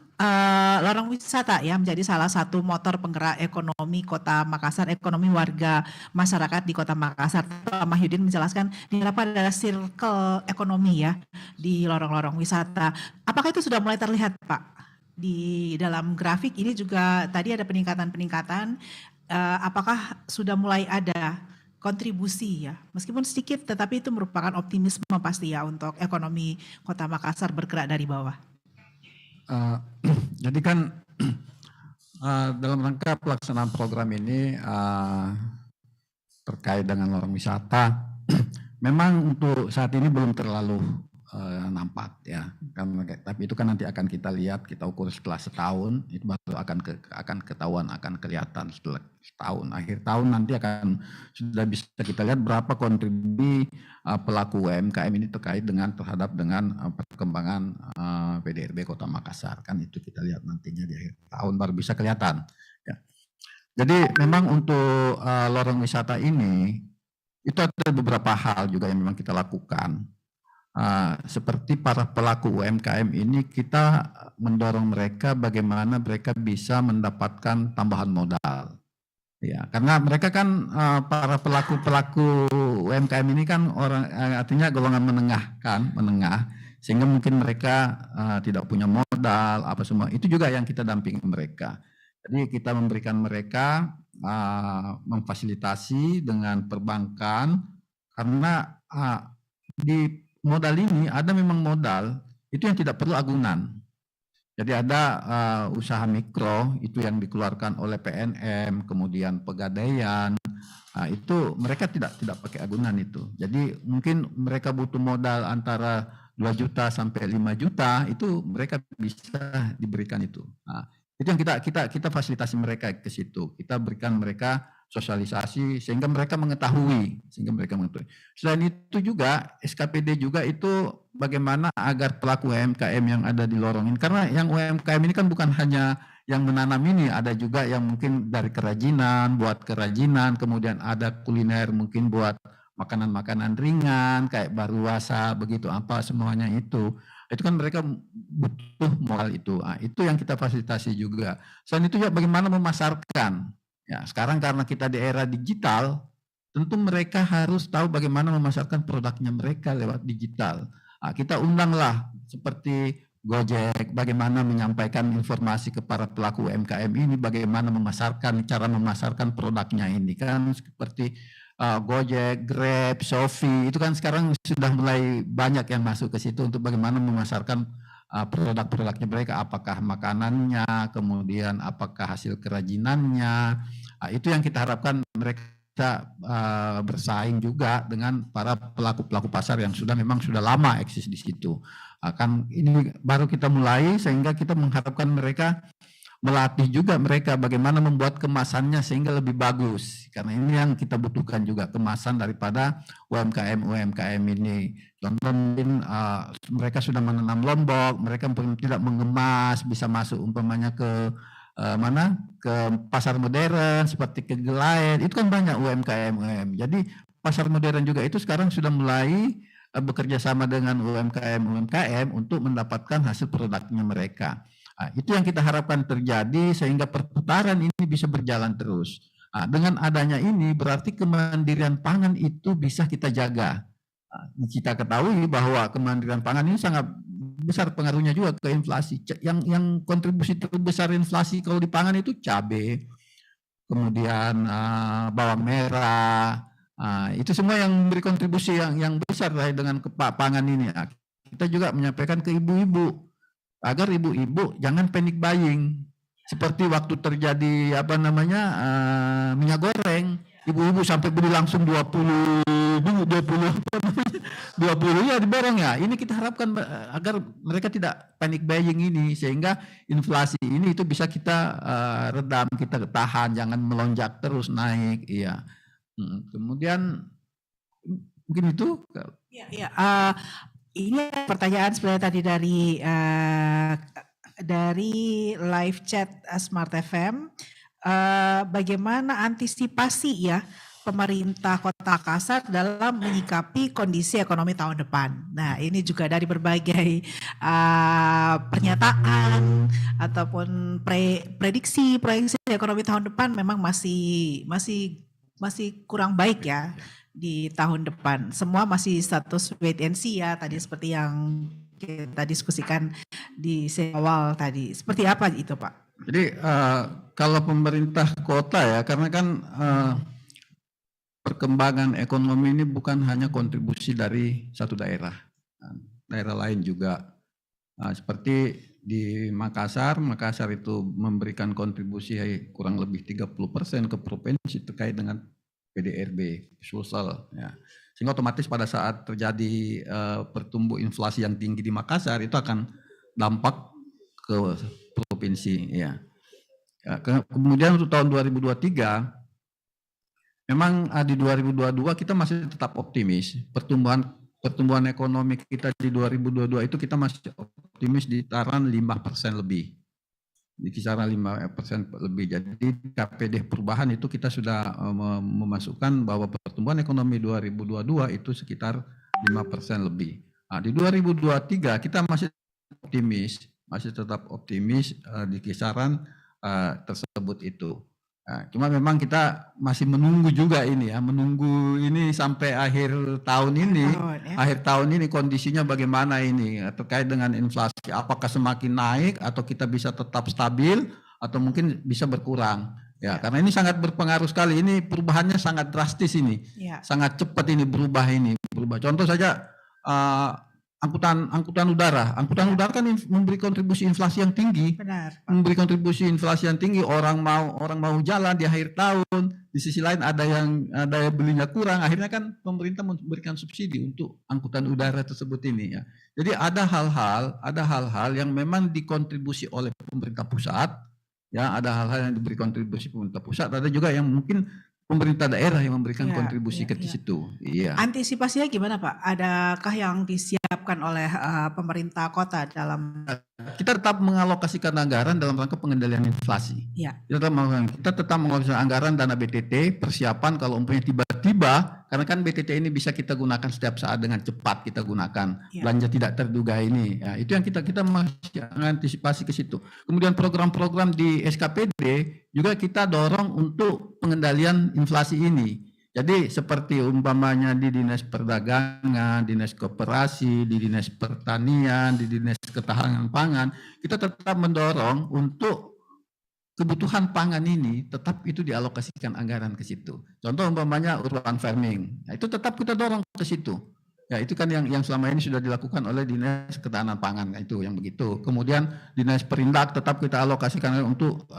lorong wisata ya menjadi salah satu motor penggerak ekonomi Kota Makassar, ekonomi warga masyarakat di Kota Makassar. Pak Mahyudin menjelaskan diharapkan ada circle ekonomi ya di lorong-lorong wisata. Apakah itu sudah mulai terlihat Pak? Di dalam grafik ini juga tadi ada peningkatan-peningkatan, apakah sudah mulai ada kontribusi ya, meskipun sedikit tetapi itu merupakan optimisme pasti ya untuk ekonomi Kota Makassar bergerak dari bawah. Jadi kan dalam rangka pelaksanaan program ini terkait dengan lorong wisata, memang untuk saat ini belum terlalu nampak ya, tapi itu kan nanti akan kita lihat, kita ukur setelah setahun, itu baru akan ketahuan, akan kelihatan setelah setahun. Akhir tahun nanti akan sudah bisa kita lihat berapa kontribusi pelaku UMKM ini terhadap dengan perkembangan PDRB Kota Makassar, kan itu kita lihat nantinya di akhir tahun baru bisa kelihatan. Ya. Jadi memang untuk lorong wisata ini itu ada beberapa hal juga yang memang kita lakukan. Seperti para pelaku UMKM ini, kita mendorong mereka bagaimana mereka bisa mendapatkan tambahan modal. Ya, karena mereka kan para pelaku UMKM ini kan artinya golongan menengah, sehingga mungkin mereka tidak punya modal apa semua. Itu juga yang kita dampingi mereka. Jadi kita memberikan mereka memfasilitasi dengan perbankan, karena di modal ini ada memang modal itu yang tidak perlu agunan. Jadi ada usaha mikro itu yang dikeluarkan oleh PNM, kemudian pegadaian, itu mereka tidak pakai agunan itu. Jadi mungkin mereka butuh modal antara 2 juta sampai 5 juta, itu mereka bisa diberikan itu. Itu yang kita fasilitasi mereka ke situ. Kita berikan mereka sosialisasi sehingga mereka mengetahui. Selain itu juga SKPD juga itu bagaimana agar pelaku UMKM yang ada di lorong ini, karena yang UMKM ini kan bukan hanya yang menanam ini, ada juga yang mungkin dari kerajinan, buat kerajinan, kemudian ada kuliner mungkin buat makanan-makanan ringan kayak baruasa begitu, apa semuanya itu kan mereka butuh modal itu. Itu yang kita fasilitasi juga. Selain itu juga bagaimana memasarkan. Ya, sekarang karena kita di era digital, tentu mereka harus tahu bagaimana memasarkan produknya mereka lewat digital. Kita undanglah seperti Gojek, bagaimana menyampaikan informasi ke para pelaku UMKM ini, bagaimana cara memasarkan produknya ini, kan seperti Gojek, Grab, Shopee, itu kan sekarang sudah mulai banyak yang masuk ke situ untuk bagaimana memasarkan produk-produknya mereka, apakah makanannya, kemudian apakah hasil kerajinannya. Itu yang kita harapkan mereka bisa bersaing juga dengan para pelaku-pelaku pasar yang memang sudah lama eksis di situ. Kan ini baru kita mulai, sehingga kita mengharapkan mereka melatih juga mereka bagaimana membuat kemasannya sehingga lebih bagus. Karena ini yang kita butuhkan juga, kemasan daripada UMKM ini. Contoh mungkin mereka sudah menanam lombok, mereka tidak mengemas, bisa masuk umpamanya ke ke pasar modern seperti ke Gelain, itu kan banyak UMKM. Jadi pasar modern juga itu sekarang sudah mulai bekerja sama dengan UMKM untuk mendapatkan hasil produknya mereka. Itu yang kita harapkan terjadi sehingga perputaran ini bisa berjalan terus. Dengan adanya ini berarti kemandirian pangan itu bisa kita jaga. Kita ketahui bahwa kemandirian pangan ini sangat besar pengaruhnya juga ke inflasi. Yang kontribusi terbesar inflasi kalau di pangan itu cabai, kemudian bawang merah, itu semua yang memberi kontribusi yang besar dengan pangan ini. Kita juga menyampaikan ke ibu-ibu agar ibu-ibu jangan panic buying seperti waktu terjadi minyak goreng, ibu-ibu sampai beli langsung 20 ya diborong ya. Ini kita harapkan agar mereka tidak panic buying ini, sehingga inflasi ini itu bisa kita redam, kita tahan, jangan melonjak terus naik. Iya. Kemudian mungkin itu. Ini pertanyaan sebenarnya tadi dari live chat Smart FM. Bagaimana antisipasi ya pemerintah Kota Makassar dalam menyikapi kondisi ekonomi tahun depan. Nah, ini juga dari berbagai pernyataan ataupun prediksi ekonomi tahun depan memang masih kurang baik ya di tahun depan. Semua masih status wait and see ya, tadi seperti yang kita diskusikan di awal tadi. Seperti apa itu, Pak? Jadi kalau pemerintah kota ya, karena kan perkembangan ekonomi ini bukan hanya kontribusi dari satu daerah, daerah lain juga. Seperti di Makassar itu memberikan kontribusi kurang lebih 30% ke provinsi terkait dengan PDRB, sosial. Ya. Sehingga otomatis pada saat terjadi pertumbuh inflasi yang tinggi di Makassar itu akan dampak ke provinsi. Ya. Kemudian untuk tahun 2023, memang di 2022 kita masih tetap optimis. Pertumbuhan ekonomi kita di 2022 itu kita masih optimis di kisaran 5% lebih. Di kisaran 5% lebih. Jadi KPD perubahan itu kita sudah memasukkan bahwa pertumbuhan ekonomi 2022 itu sekitar 5% lebih. Di 2023 kita masih tetap optimis di kisaran tersebut itu. Cuma memang kita masih menunggu juga ini ya, menunggu ini sampai akhir tahun ini. Akhir tahun ini kondisinya bagaimana ini terkait dengan inflasi, apakah semakin naik atau kita bisa tetap stabil atau mungkin bisa berkurang. Ya, karena ini sangat berpengaruh sekali. Ini perubahannya sangat drastis ini. Sangat cepat ini berubah. Contoh saja angkutan udara. Angkutan udara kan memberi kontribusi inflasi yang tinggi. Benar. Memberi kontribusi inflasi yang tinggi. Orang mau jalan di akhir tahun. Di sisi lain ada yang daya belinya kurang. Akhirnya kan pemerintah memberikan subsidi untuk angkutan udara tersebut ini ya. Jadi ada hal-hal yang memang dikontribusi oleh pemerintah pusat. Ya, ada hal-hal yang diberi kontribusi pemerintah pusat. Ada juga yang mungkin pemerintah daerah yang memberikan kontribusi ke situ. Iya. Antisipasinya gimana, Pak? Adakah yang disiapkan oleh pemerintah kota dalam? Kita tetap mengalokasikan anggaran dalam rangka pengendalian inflasi. Iya. Kita tetap mengalokasikan anggaran dana BTT, persiapan kalau umpamanya tiba-tiba, karena kan BTT ini bisa kita gunakan setiap saat dengan cepat kita gunakan. Belanja tidak terduga ini. Ya, itu yang kita masih mengantisipasi ke situ. Kemudian program-program di SKPD juga kita dorong untuk pengendalian inflasi ini. Jadi seperti umpamanya di Dinas Perdagangan, Dinas Koperasi, di Dinas Pertanian, di Dinas Ketahanan Pangan, kita tetap mendorong untuk kebutuhan pangan ini tetap itu dialokasikan anggaran ke situ. Contoh umpamanya urban farming, nah, itu tetap kita dorong ke situ. Ya itu kan yang selama ini sudah dilakukan oleh Dinas Ketahanan Pangan, itu yang begitu. Kemudian Dinas Perindak tetap kita alokasikan untuk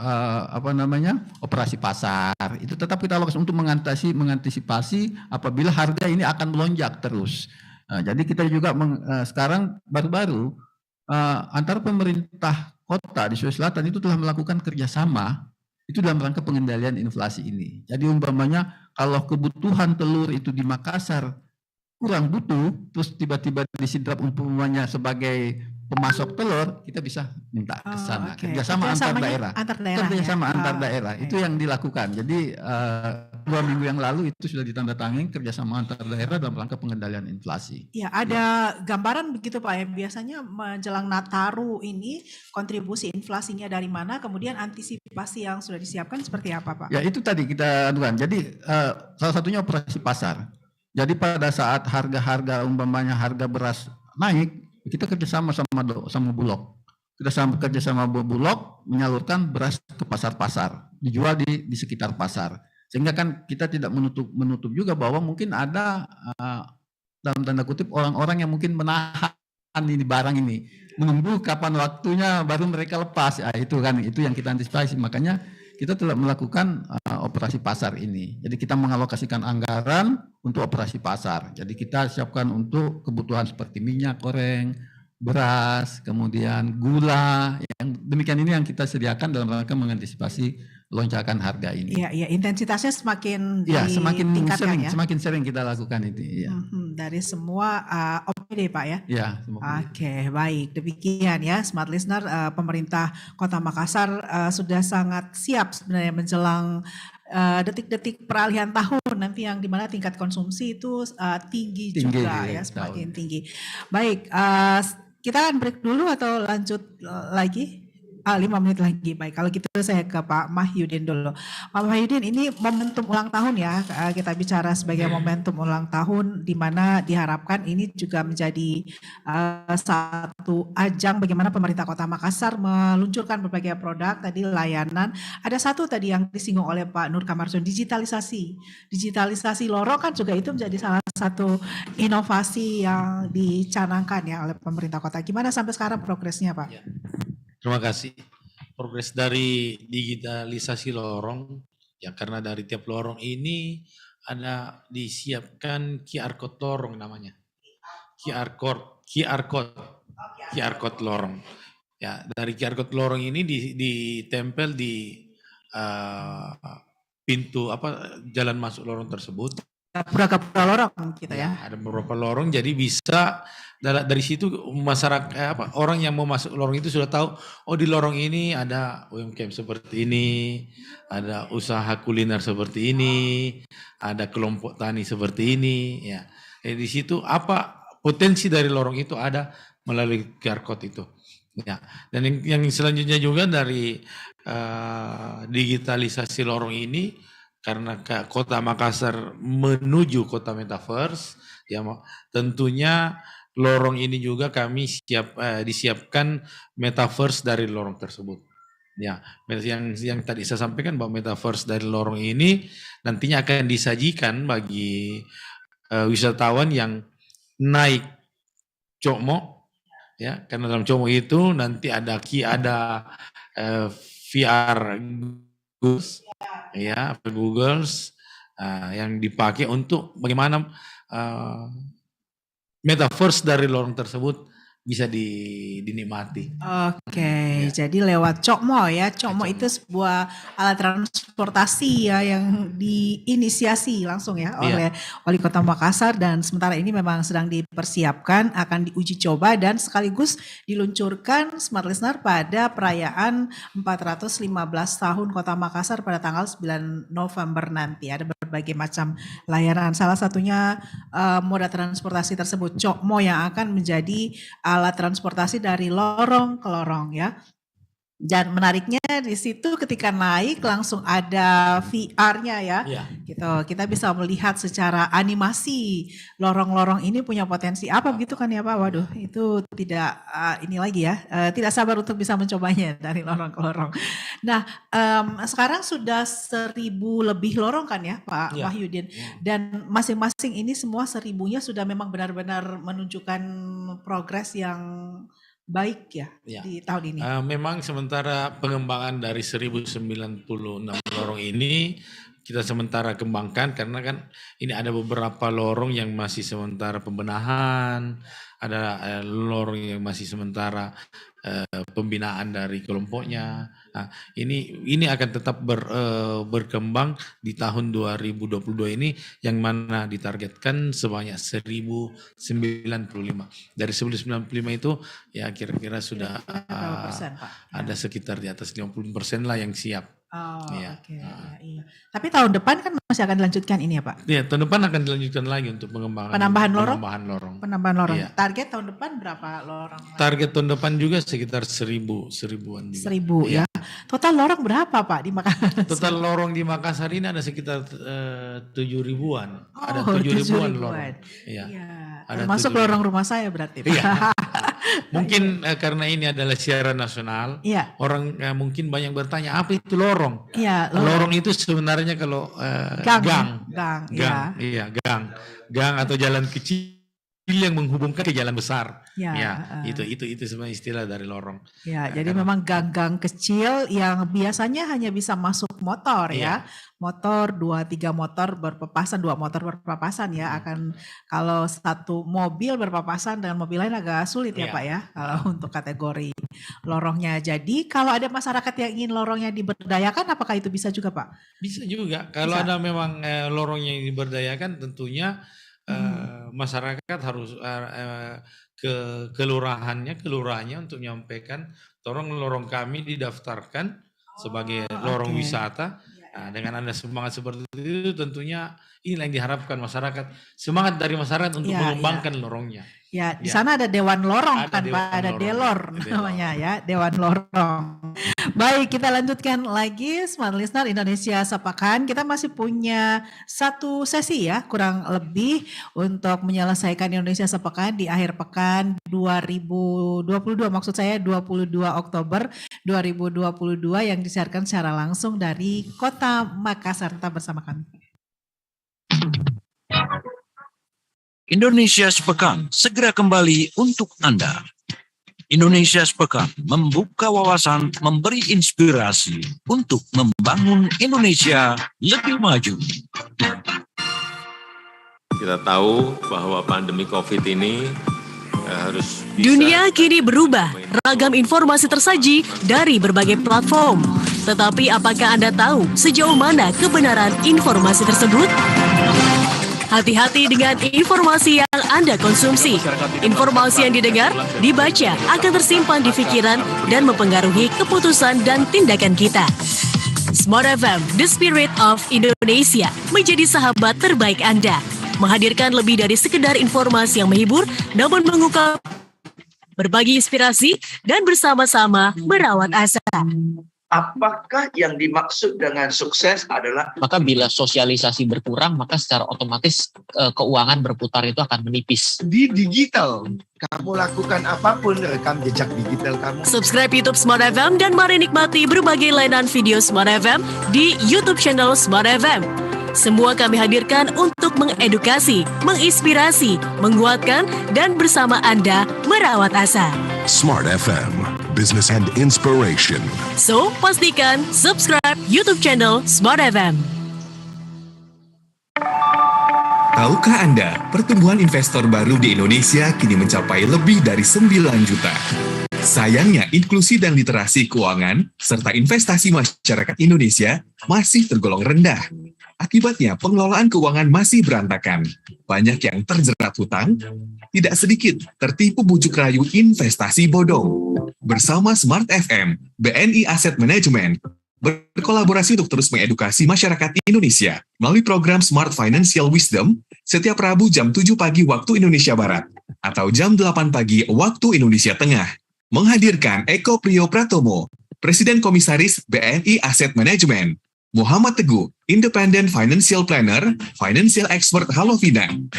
operasi pasar. Itu tetap kita alokasikan untuk mengantisipasi apabila harga ini akan melonjak terus. Jadi kita juga sekarang baru-baru antara pemerintah kota di Sulawesi Selatan itu telah melakukan kerjasama itu dalam rangka pengendalian inflasi ini. Jadi umpamanya kalau kebutuhan telur itu di Makassar kurang butuh, terus tiba-tiba disidrap umpamanya sebagai pemasok telur, kita bisa minta ke sana. Kerjasama antar daerah. Kerjasama antar daerah. Itu yang dilakukan. Jadi 2 minggu yang lalu itu sudah ditandatangani kerjasama antar daerah dalam rangka pengendalian inflasi. Ya, ada gambaran begitu Pak ya. Biasanya menjelang Nataru ini kontribusi inflasinya dari mana, kemudian antisipasi yang sudah disiapkan seperti apa Pak? Ya, itu tadi kita adukan. Jadi salah satunya operasi pasar. Jadi pada saat harga-harga umpamanya harga beras naik, kita kerjasama sama Bulog. Kita kerjasama Bulog menyalurkan beras ke pasar-pasar, dijual di sekitar pasar. Sehingga kan kita tidak menutup juga bahwa mungkin ada dalam tanda kutip orang-orang yang mungkin menahan ini barang ini, menunggu kapan waktunya baru mereka lepas. Itu yang kita antisipasi. Makanya kita telah melakukan operasi pasar ini. Jadi kita mengalokasikan anggaran untuk operasi pasar. Jadi kita siapkan untuk kebutuhan seperti minyak goreng, beras, kemudian gula. Yang demikian ini yang kita sediakan dalam rangka mengantisipasi lonjakan harga ini. Iya, intensitasnya semakin ditingkatkan ya. Semakin sering kita lakukan itu. Ya. Dari semua OPD Pak ya. Iya. Oke, baik. Demikian ya, Smart Listener, pemerintah Kota Makassar sudah sangat siap sebenarnya menjelang detik-detik peralihan tahun nanti yang dimana tingkat konsumsi itu tinggi juga ya, semakin tinggi. Baik, kita akan break dulu atau lanjut lagi? 5 menit lagi. Baik, kalau gitu saya ke Pak Mahyudin dulu. Pak Mahyudin, ini momentum ulang tahun ya, kita bicara sebagai momentum ulang tahun di mana diharapkan ini juga menjadi satu ajang bagaimana pemerintah Kota Makassar meluncurkan berbagai produk, tadi layanan. Ada satu tadi yang disinggung oleh Pak Nur Kamarsun, digitalisasi lorong kan juga itu menjadi salah satu inovasi yang dicanangkan ya oleh pemerintah kota. Gimana sampai sekarang progresnya Pak? Ya. Terima kasih. Progres dari digitalisasi lorong, ya karena dari tiap lorong ini ada disiapkan QR code lorong namanya. QR code lorong. Ya, dari QR code lorong ini ditempel di pintu jalan masuk lorong tersebut. Beberapa lorong gitu ya. Ada beberapa lorong, jadi bisa dari situ masyarakat orang yang mau masuk lorong itu sudah tahu, oh di lorong ini ada UMKM seperti ini, ada usaha kuliner seperti ini, ada kelompok tani seperti ini, ya. Di situ apa potensi dari lorong itu ada melalui QR code itu. Ya. Dan yang selanjutnya juga dari digitalisasi lorong ini, karena Kota Makassar menuju Kota Metaverse, ya tentunya lorong ini juga kami disiapkan Metaverse dari lorong tersebut. Ya, yang tadi saya sampaikan bahwa Metaverse dari lorong ini nantinya akan disajikan bagi wisatawan yang naik Cokmo, ya, karena dalam Cokmo itu nanti ada VR ya, Google yang dipakai untuk bagaimana metaverse dari lorong tersebut bisa dinikmati. Oke, jadi lewat Cokmo ya. Cokmo itu sebuah alat transportasi ya yang diinisiasi langsung ya oleh Wali Kota Makassar, dan sementara ini memang sedang dipersiapkan, akan diuji coba dan sekaligus diluncurkan Smart Listener pada perayaan 415 tahun Kota Makassar pada tanggal 9 November nanti. Ada berbagai macam layanan. Salah satunya moda transportasi tersebut Cokmo yang akan menjadi alat transportasi dari lorong ke lorong ya. Dan menariknya di situ ketika naik langsung ada VR-nya ya. Gitu. Kita bisa melihat secara animasi lorong-lorong ini punya potensi apa begitu kan ya Pak? Waduh, itu tidak ini lagi ya. Tidak sabar untuk bisa mencobanya dari lorong ke lorong. Nah, sekarang sudah 1.000 lebih lorong kan ya Pak Wahyudin. Dan masing-masing ini semua 1.000-nya sudah memang benar-benar menunjukkan progres yang baik ya di tahun ini. Memang sementara pengembangan dari 1096 lorong ini kita sementara kembangkan karena kan ini ada beberapa lorong yang masih sementara pembenahan, ada lorong yang masih sementara pembinaan dari kelompoknya. Nah, ini akan tetap berkembang di tahun 2022 ini yang mana ditargetkan sebanyak 1095. Dari 1095 itu ya kira-kira sudah ada sekitar di atas 50% lah yang siap. Iya. Tapi tahun depan kan masih akan dilanjutkan ini ya Pak? Iya, tahun depan akan dilanjutkan lagi untuk pengembangan penambahan lorong. Iya. Target tahun depan berapa lorong? Target tahun depan juga sekitar 1000-an juga. 1.000 ya. Total lorong berapa Pak di Makassar? Total lorong di Makassar ini ada sekitar 7.000-an. Ada 7.000-an lorong. Iya. Masuk lorong rumah saya berarti. Iya. Mungkin karena ini adalah siaran nasional, orang mungkin banyak bertanya apa itu lorong? Iya, lorong itu sebenarnya kalau gang atau jalan kecil yang menghubungkan ke jalan besar. Itu sebenarnya istilah dari lorong. Jadi memang gang-gang kecil yang biasanya hanya bisa masuk motor ya. Motor 2-3 motor berpapasan, 2 motor berpapasan ya. Akan kalau satu mobil berpapasan dengan mobil lain agak sulit ya Pak ya. Kalau untuk kategori lorongnya. Jadi kalau ada masyarakat yang ingin lorongnya diberdayakan, apakah itu bisa juga Pak? Bisa juga. Kalau ada memang lorongnya yang diberdayakan, tentunya masyarakat harus ke kelurahannya untuk menyampaikan tolong lorong kami didaftarkan sebagai lorong wisata. Dengan Anda semangat seperti itu tentunya inilah yang diharapkan masyarakat. Semangat dari masyarakat untuk mengembangkan lorongnya. Ya, di sana ada Dewan Lorong kan Pak, ada Delor namanya ya, Dewan Lorong. Baik, kita lanjutkan lagi Smart Listener Indonesia Sepekan. Kita masih punya satu sesi ya, kurang lebih untuk menyelesaikan Indonesia Sepekan di akhir pekan 2022, maksud saya 22 Oktober 2022 yang disiarkan secara langsung dari Kota Makassar. Tetap bersama kami. Indonesia Sepekan segera kembali untuk Anda. Indonesia Sepekan membuka wawasan, memberi inspirasi untuk membangun Indonesia lebih maju. Kita tahu bahwa pandemi COVID ini harus bisa. Dunia kini berubah, ragam informasi tersaji dari berbagai platform. Tetapi apakah Anda tahu sejauh mana kebenaran informasi tersebut? Hati-hati dengan informasi yang Anda konsumsi. Informasi yang didengar, dibaca akan tersimpan di pikiran dan mempengaruhi keputusan dan tindakan kita. Smart FM, The Spirit of Indonesia, menjadi sahabat terbaik Anda. Menghadirkan lebih dari sekedar informasi yang menghibur, namun mengungkap, berbagi inspirasi, dan bersama-sama merawat asa. Apakah yang dimaksud dengan sukses adalah? Maka bila sosialisasi berkurang, maka secara otomatis keuangan berputar itu akan menipis. Di digital, kamu lakukan apapun, rekam jejak digital kamu. Subscribe YouTube Smart FM dan mari nikmati berbagai layanan video Smart FM di YouTube channel Smart FM. Semua kami hadirkan untuk mengedukasi, menginspirasi, menguatkan, dan bersama Anda merawat asa. Smart FM, Business and Inspiration. So, pastikan subscribe YouTube channel Smart FM. Tahukah Anda, pertumbuhan investor baru di Indonesia kini mencapai lebih dari 9 juta. Sayangnya, inklusi dan literasi keuangan serta investasi masyarakat Indonesia masih tergolong rendah. Akibatnya, pengelolaan keuangan masih berantakan. Banyak yang terjerat hutang, tidak sedikit tertipu bujuk rayu investasi bodong. Bersama Smart FM, BNI Asset Management berkolaborasi untuk terus mengedukasi masyarakat Indonesia melalui program Smart Financial Wisdom setiap Rabu jam 7 pagi waktu Indonesia Barat atau jam 8 pagi waktu Indonesia Tengah. Menghadirkan Eko Priyo Pratomo, Presiden Komisaris BNI Asset Management. Muhammad Teguh, Independent Financial Planner, Financial Expert Halo Finan.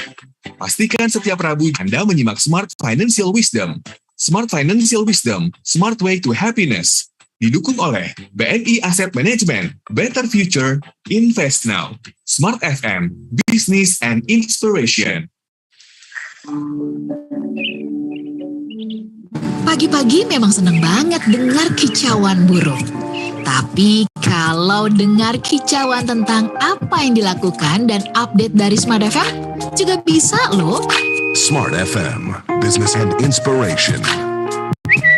Pastikan setiap Rabu Anda menyimak Smart Financial Wisdom. Smart Financial Wisdom, Smart Way to Happiness. Didukung oleh BNI Asset Management, Better Future, Invest Now. Smart FM, Business and Inspiration. Pagi-pagi memang seneng banget dengar kicauan burung. Tapi kalau dengar kicauan tentang apa yang dilakukan dan update dari Smart FM, juga bisa loh. Smart FM, Business and Inspiration.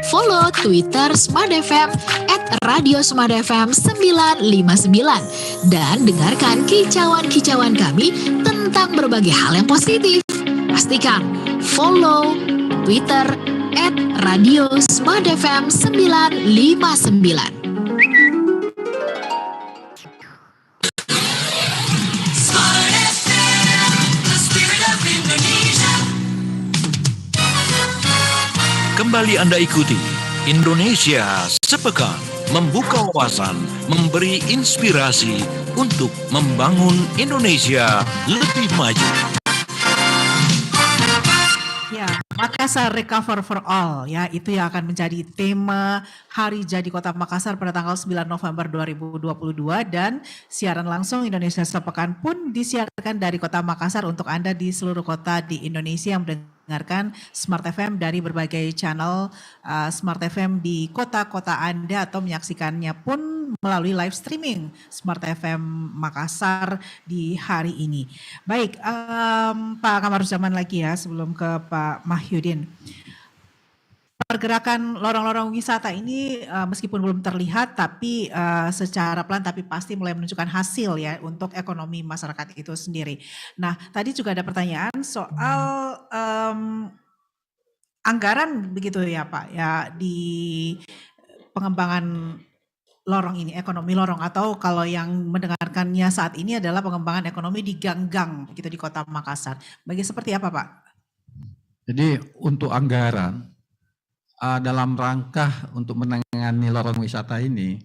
Follow Twitter Smart FM @radiosmartfm959 dan dengarkan kicauan-kicauan kami tentang berbagai hal yang positif. Pastikan follow Twitter @radiosmartfm959. Kembali Anda ikuti Indonesia Sepekan, membuka wawasan, memberi inspirasi untuk membangun Indonesia lebih maju. Ya, Makassar Recover for All, ya, itu yang akan menjadi tema Hari Jadi Kota Makassar pada tanggal 9 November 2022 dan siaran langsung Indonesia Sepekan pun disiarkan dari Kota Makassar untuk Anda di seluruh kota di Indonesia yang mendengarkan Smart FM dari berbagai channel Smart FM di kota-kota Anda atau menyaksikannya pun melalui live streaming Smart FM Makassar di hari ini. Baik, Pak Kamaruzzaman lagi ya sebelum ke Pak Mahyudin. Pergerakan lorong-lorong wisata ini meskipun belum terlihat tapi secara pelan tapi pasti mulai menunjukkan hasil ya untuk ekonomi masyarakat itu sendiri. Nah, tadi juga ada pertanyaan soal anggaran begitu ya Pak ya di pengembangan lorong ini, ekonomi lorong, atau kalau yang mendengarkannya saat ini adalah pengembangan ekonomi di gang-gang begitu di Kota Makassar. Seperti apa Pak? Jadi untuk anggaran dalam rangka untuk menangani lorong wisata ini,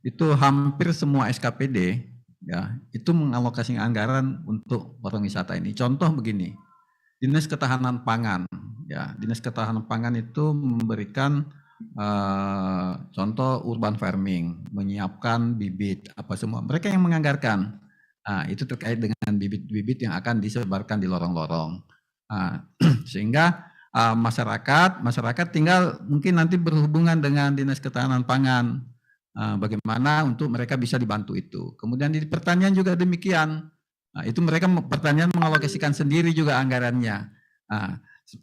itu hampir semua SKPD ya itu mengalokasikan anggaran untuk lorong wisata ini. Contoh begini, Dinas Ketahanan Pangan ya, Dinas Ketahanan Pangan itu memberikan contoh urban farming, menyiapkan bibit apa semua. Mereka yang menganggarkan. Itu terkait dengan bibit-bibit yang akan disebarkan di lorong-lorong. Sehingga masyarakat tinggal mungkin nanti berhubungan dengan Dinas Ketahanan Pangan, bagaimana untuk mereka bisa dibantu itu. Kemudian di pertanian juga demikian, itu mereka pertanian mengalokasikan sendiri juga anggarannya.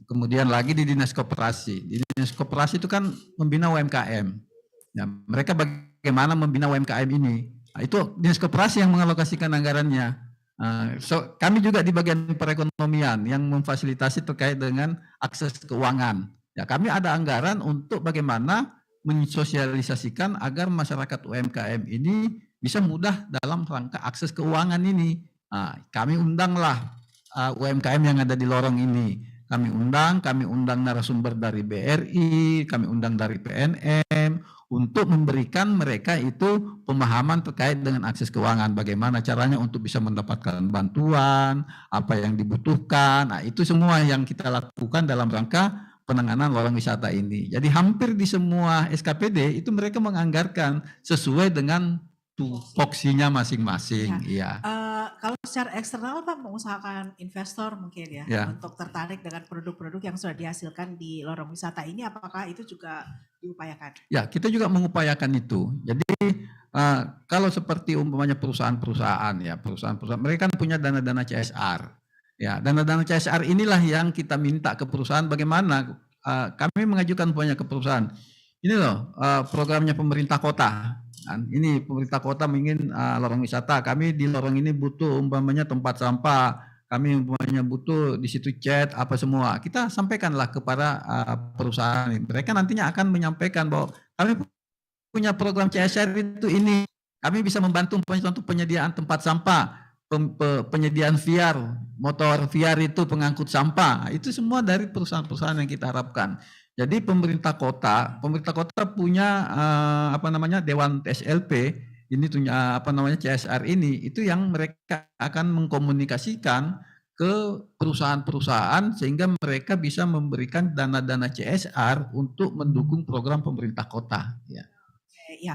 Kemudian lagi di Dinas Koperasi, di Dinas Koperasi itu kan membina UMKM. Ya, mereka bagaimana membina UMKM ini? Itu Dinas Koperasi yang mengalokasikan anggarannya. Kami juga di bagian perekonomian yang memfasilitasi terkait dengan akses keuangan. Ya, kami ada anggaran untuk bagaimana mensosialisasikan agar masyarakat UMKM ini bisa mudah dalam rangka akses keuangan ini. Kami undanglah UMKM yang ada di lorong ini. Kami undang narasumber dari BRI, kami undang dari PNM untuk memberikan mereka itu pemahaman terkait dengan akses keuangan, bagaimana caranya untuk bisa mendapatkan bantuan, apa yang dibutuhkan. Itu semua yang kita lakukan dalam rangka penanganan lorong wisata ini. Jadi hampir di semua SKPD itu mereka menganggarkan sesuai dengan tupoksinya masing-masing. Ya. Kalau secara eksternal Pak mengusahakan investor mungkin ya untuk tertarik dengan produk-produk yang sudah dihasilkan di lorong wisata ini, apakah itu juga diupayakan? Ya, kita juga mengupayakan itu. Jadi kalau seperti umpamanya perusahaan-perusahaan mereka kan punya dana-dana CSR. Ya, dana-dana CSR inilah yang kita minta ke perusahaan bagaimana kami mengajukan ke perusahaan. Ini loh programnya pemerintah kota. Ini pemerintah kota ingin lorong wisata. Kami di lorong ini butuh umpamanya tempat sampah. Kami umpamanya butuh di situ cat apa semua. Kita sampaikanlah kepada perusahaan. Mereka nantinya akan menyampaikan bahwa kami punya program CSR itu ini. Kami bisa membantu umpamanya contoh penyediaan tempat sampah, penyediaan VR, motor VR itu pengangkut sampah. Itu semua dari perusahaan-perusahaan yang kita harapkan. Jadi pemerintah kota punya Dewan SLP ini punya CSR ini, itu yang mereka akan mengkomunikasikan ke perusahaan-perusahaan sehingga mereka bisa memberikan dana-dana CSR untuk mendukung program pemerintah kota. Ya. Ya,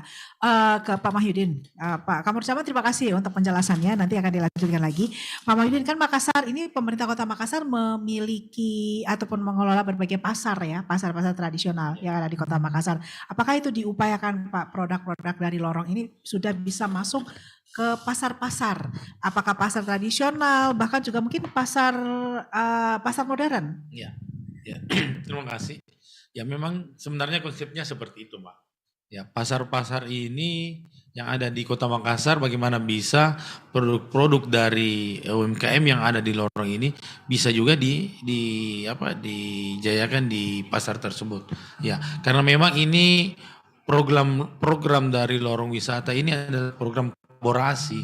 ke Pak Mahyudin. Pak Kamur Camat, terima kasih untuk penjelasannya. Nanti akan dilanjutkan lagi. Pak Mahyudin, kan Makassar ini, pemerintah Kota Makassar memiliki ataupun mengelola berbagai pasar ya, pasar-pasar tradisional yang ada di Kota Makassar. Apakah itu diupayakan Pak, produk-produk dari lorong ini sudah bisa masuk ke pasar-pasar? Apakah pasar tradisional, bahkan juga mungkin pasar modern? Ya, terima kasih. Ya memang sebenarnya konsepnya seperti itu, Mbak. Ya, pasar-pasar ini yang ada di Kota Makassar, bagaimana bisa produk-produk dari UMKM yang ada di lorong ini bisa juga dijayakan di pasar tersebut. Ya, karena memang ini program dari lorong wisata ini adalah program kolaborasi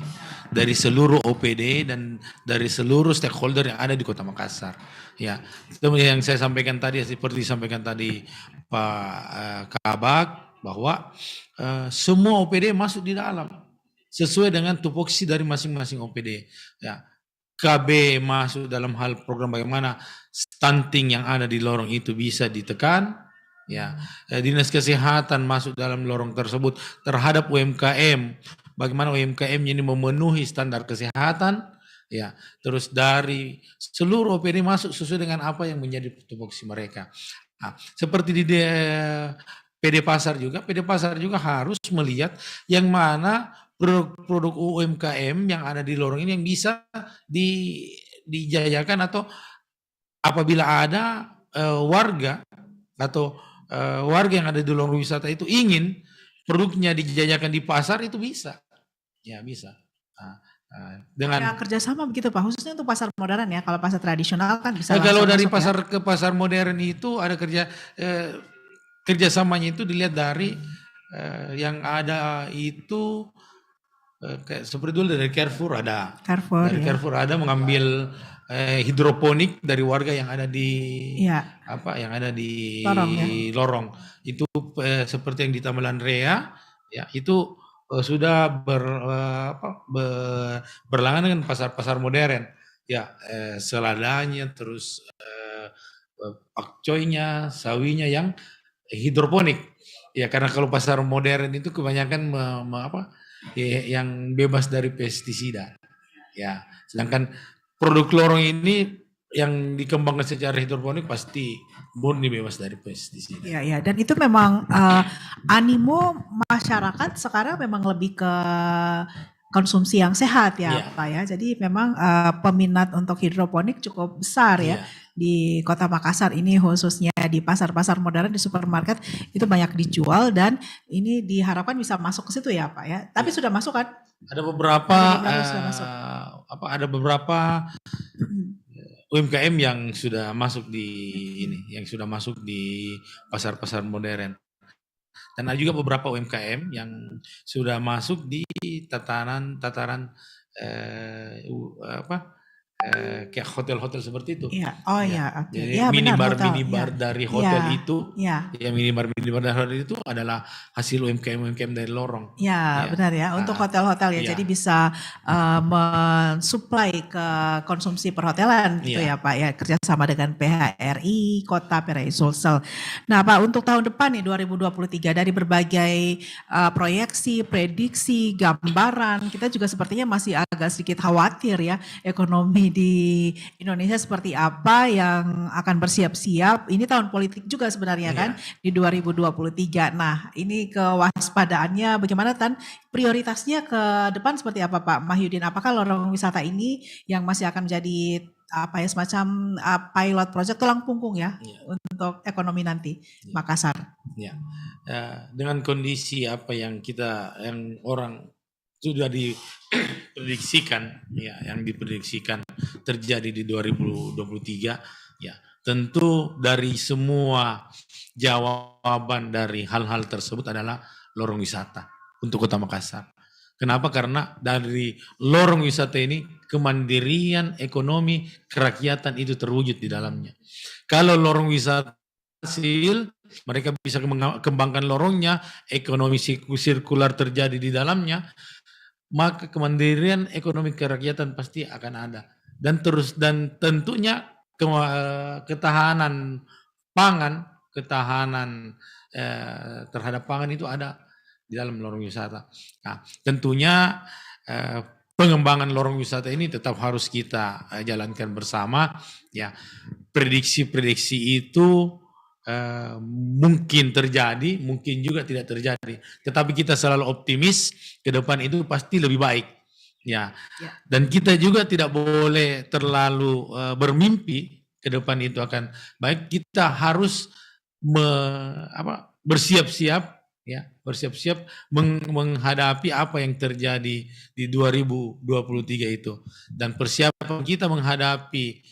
dari seluruh OPD dan dari seluruh stakeholder yang ada di Kota Makassar. Ya, itu yang saya sampaikan tadi, seperti disampaikan tadi Pak Kabak, bahwa semua OPD masuk di dalam sesuai dengan tupoksi dari masing-masing OPD. Ya, KB masuk dalam hal program bagaimana stunting yang ada di lorong itu bisa ditekan. Ya, Dinas Kesehatan masuk dalam lorong tersebut terhadap UMKM. Bagaimana UMKM ini memenuhi standar kesehatan. Ya, terus dari seluruh OPD masuk sesuai dengan apa yang menjadi tupoksi mereka. Nah, seperti di PD Pasar juga harus melihat yang mana produk UMKM yang ada di lorong ini yang bisa dijayakan, atau apabila ada warga atau warga yang ada di lorong wisata itu ingin produknya dijayakan di pasar, itu bisa. Ya, bisa. Dengan ada kerjasama begitu Pak, khususnya untuk pasar modern ya. Kalau pasar tradisional kan bisa. Kalau dari masuk, pasar ke pasar modern itu ada kerjasamanya itu dilihat dari yang ada itu kayak seperti dulu dari Carrefour ada. Carrefour ada mengambil hidroponik dari warga yang ada di yang ada di lorong. Itu seperti yang di Taman Rea, ya itu sudah berlangan dengan pasar-pasar modern. Ya, seladanya, terus pakcoynya, sawinya yang hidroponik. Ya, karena kalau pasar modern itu kebanyakan yang bebas dari pestisida. Ya, sedangkan produk lorong ini yang dikembangkan secara hidroponik pasti murni bebas dari pestisida. Iya, dan itu memang animo masyarakat sekarang memang lebih ke konsumsi yang sehat ya Pak ya. Jadi memang peminat untuk hidroponik cukup besar ya di Kota Makassar ini, khususnya di pasar-pasar modern, di supermarket itu banyak dijual, dan ini diharapkan bisa masuk ke situ ya Pak ya. Tapi sudah masuk kan? Ada beberapa UMKM yang sudah masuk di pasar-pasar modern. Dan ada juga beberapa UMKM yang sudah masuk di tataran kayak hotel-hotel seperti itu. Iya. Jadi Ya, minibar dari hotel itu, minibar dari hotel itu adalah hasil UMKM dari lorong. Ya, benar ya. Untuk hotel-hotel ya, jadi bisa mensuplai ke konsumsi perhotelan gitu ya Pak ya, kerjasama dengan PHRI Kota PRI Sulsel. Nah Pak, untuk tahun depan nih 2023 dari berbagai proyeksi, prediksi, gambaran, kita juga sepertinya masih agak sedikit khawatir ya ekonomi di Indonesia seperti apa, yang akan bersiap-siap. Ini tahun politik juga sebenarnya kan di 2023. Nah, ini kewaspadaannya bagaimana, Tan? Prioritasnya ke depan seperti apa Pak Mahyudin? Apakah lorong wisata ini yang masih akan menjadi semacam pilot project tulang punggung ya untuk ekonomi nanti Makassar? Ya. Dengan kondisi apa yang orang sudah diprediksikan, yang diprediksikan terjadi di 2023, ya tentu dari semua jawaban dari hal-hal tersebut adalah lorong wisata untuk Kota Makassar. Kenapa? Karena dari lorong wisata ini kemandirian ekonomi kerakyatan itu terwujud di dalamnya. Kalau lorong wisata berhasil, mereka bisa kembangkan lorongnya, ekonomi sirkular terjadi di dalamnya, maka kemandirian ekonomi kerakyatan pasti akan ada. Dan tentunya ketahanan pangan, ketahanan terhadap pangan itu ada di dalam lorong wisata. Nah, tentunya pengembangan lorong wisata ini tetap harus kita jalankan bersama. Ya, prediksi-prediksi itu mungkin terjadi, mungkin juga tidak terjadi. Tetapi kita selalu optimis ke depan itu pasti lebih baik. Ya, dan kita juga tidak boleh terlalu bermimpi ke depan itu akan baik. Kita harus bersiap-siap, ya, bersiap-siap menghadapi apa yang terjadi di 2023 itu. Dan persiapan kita menghadapi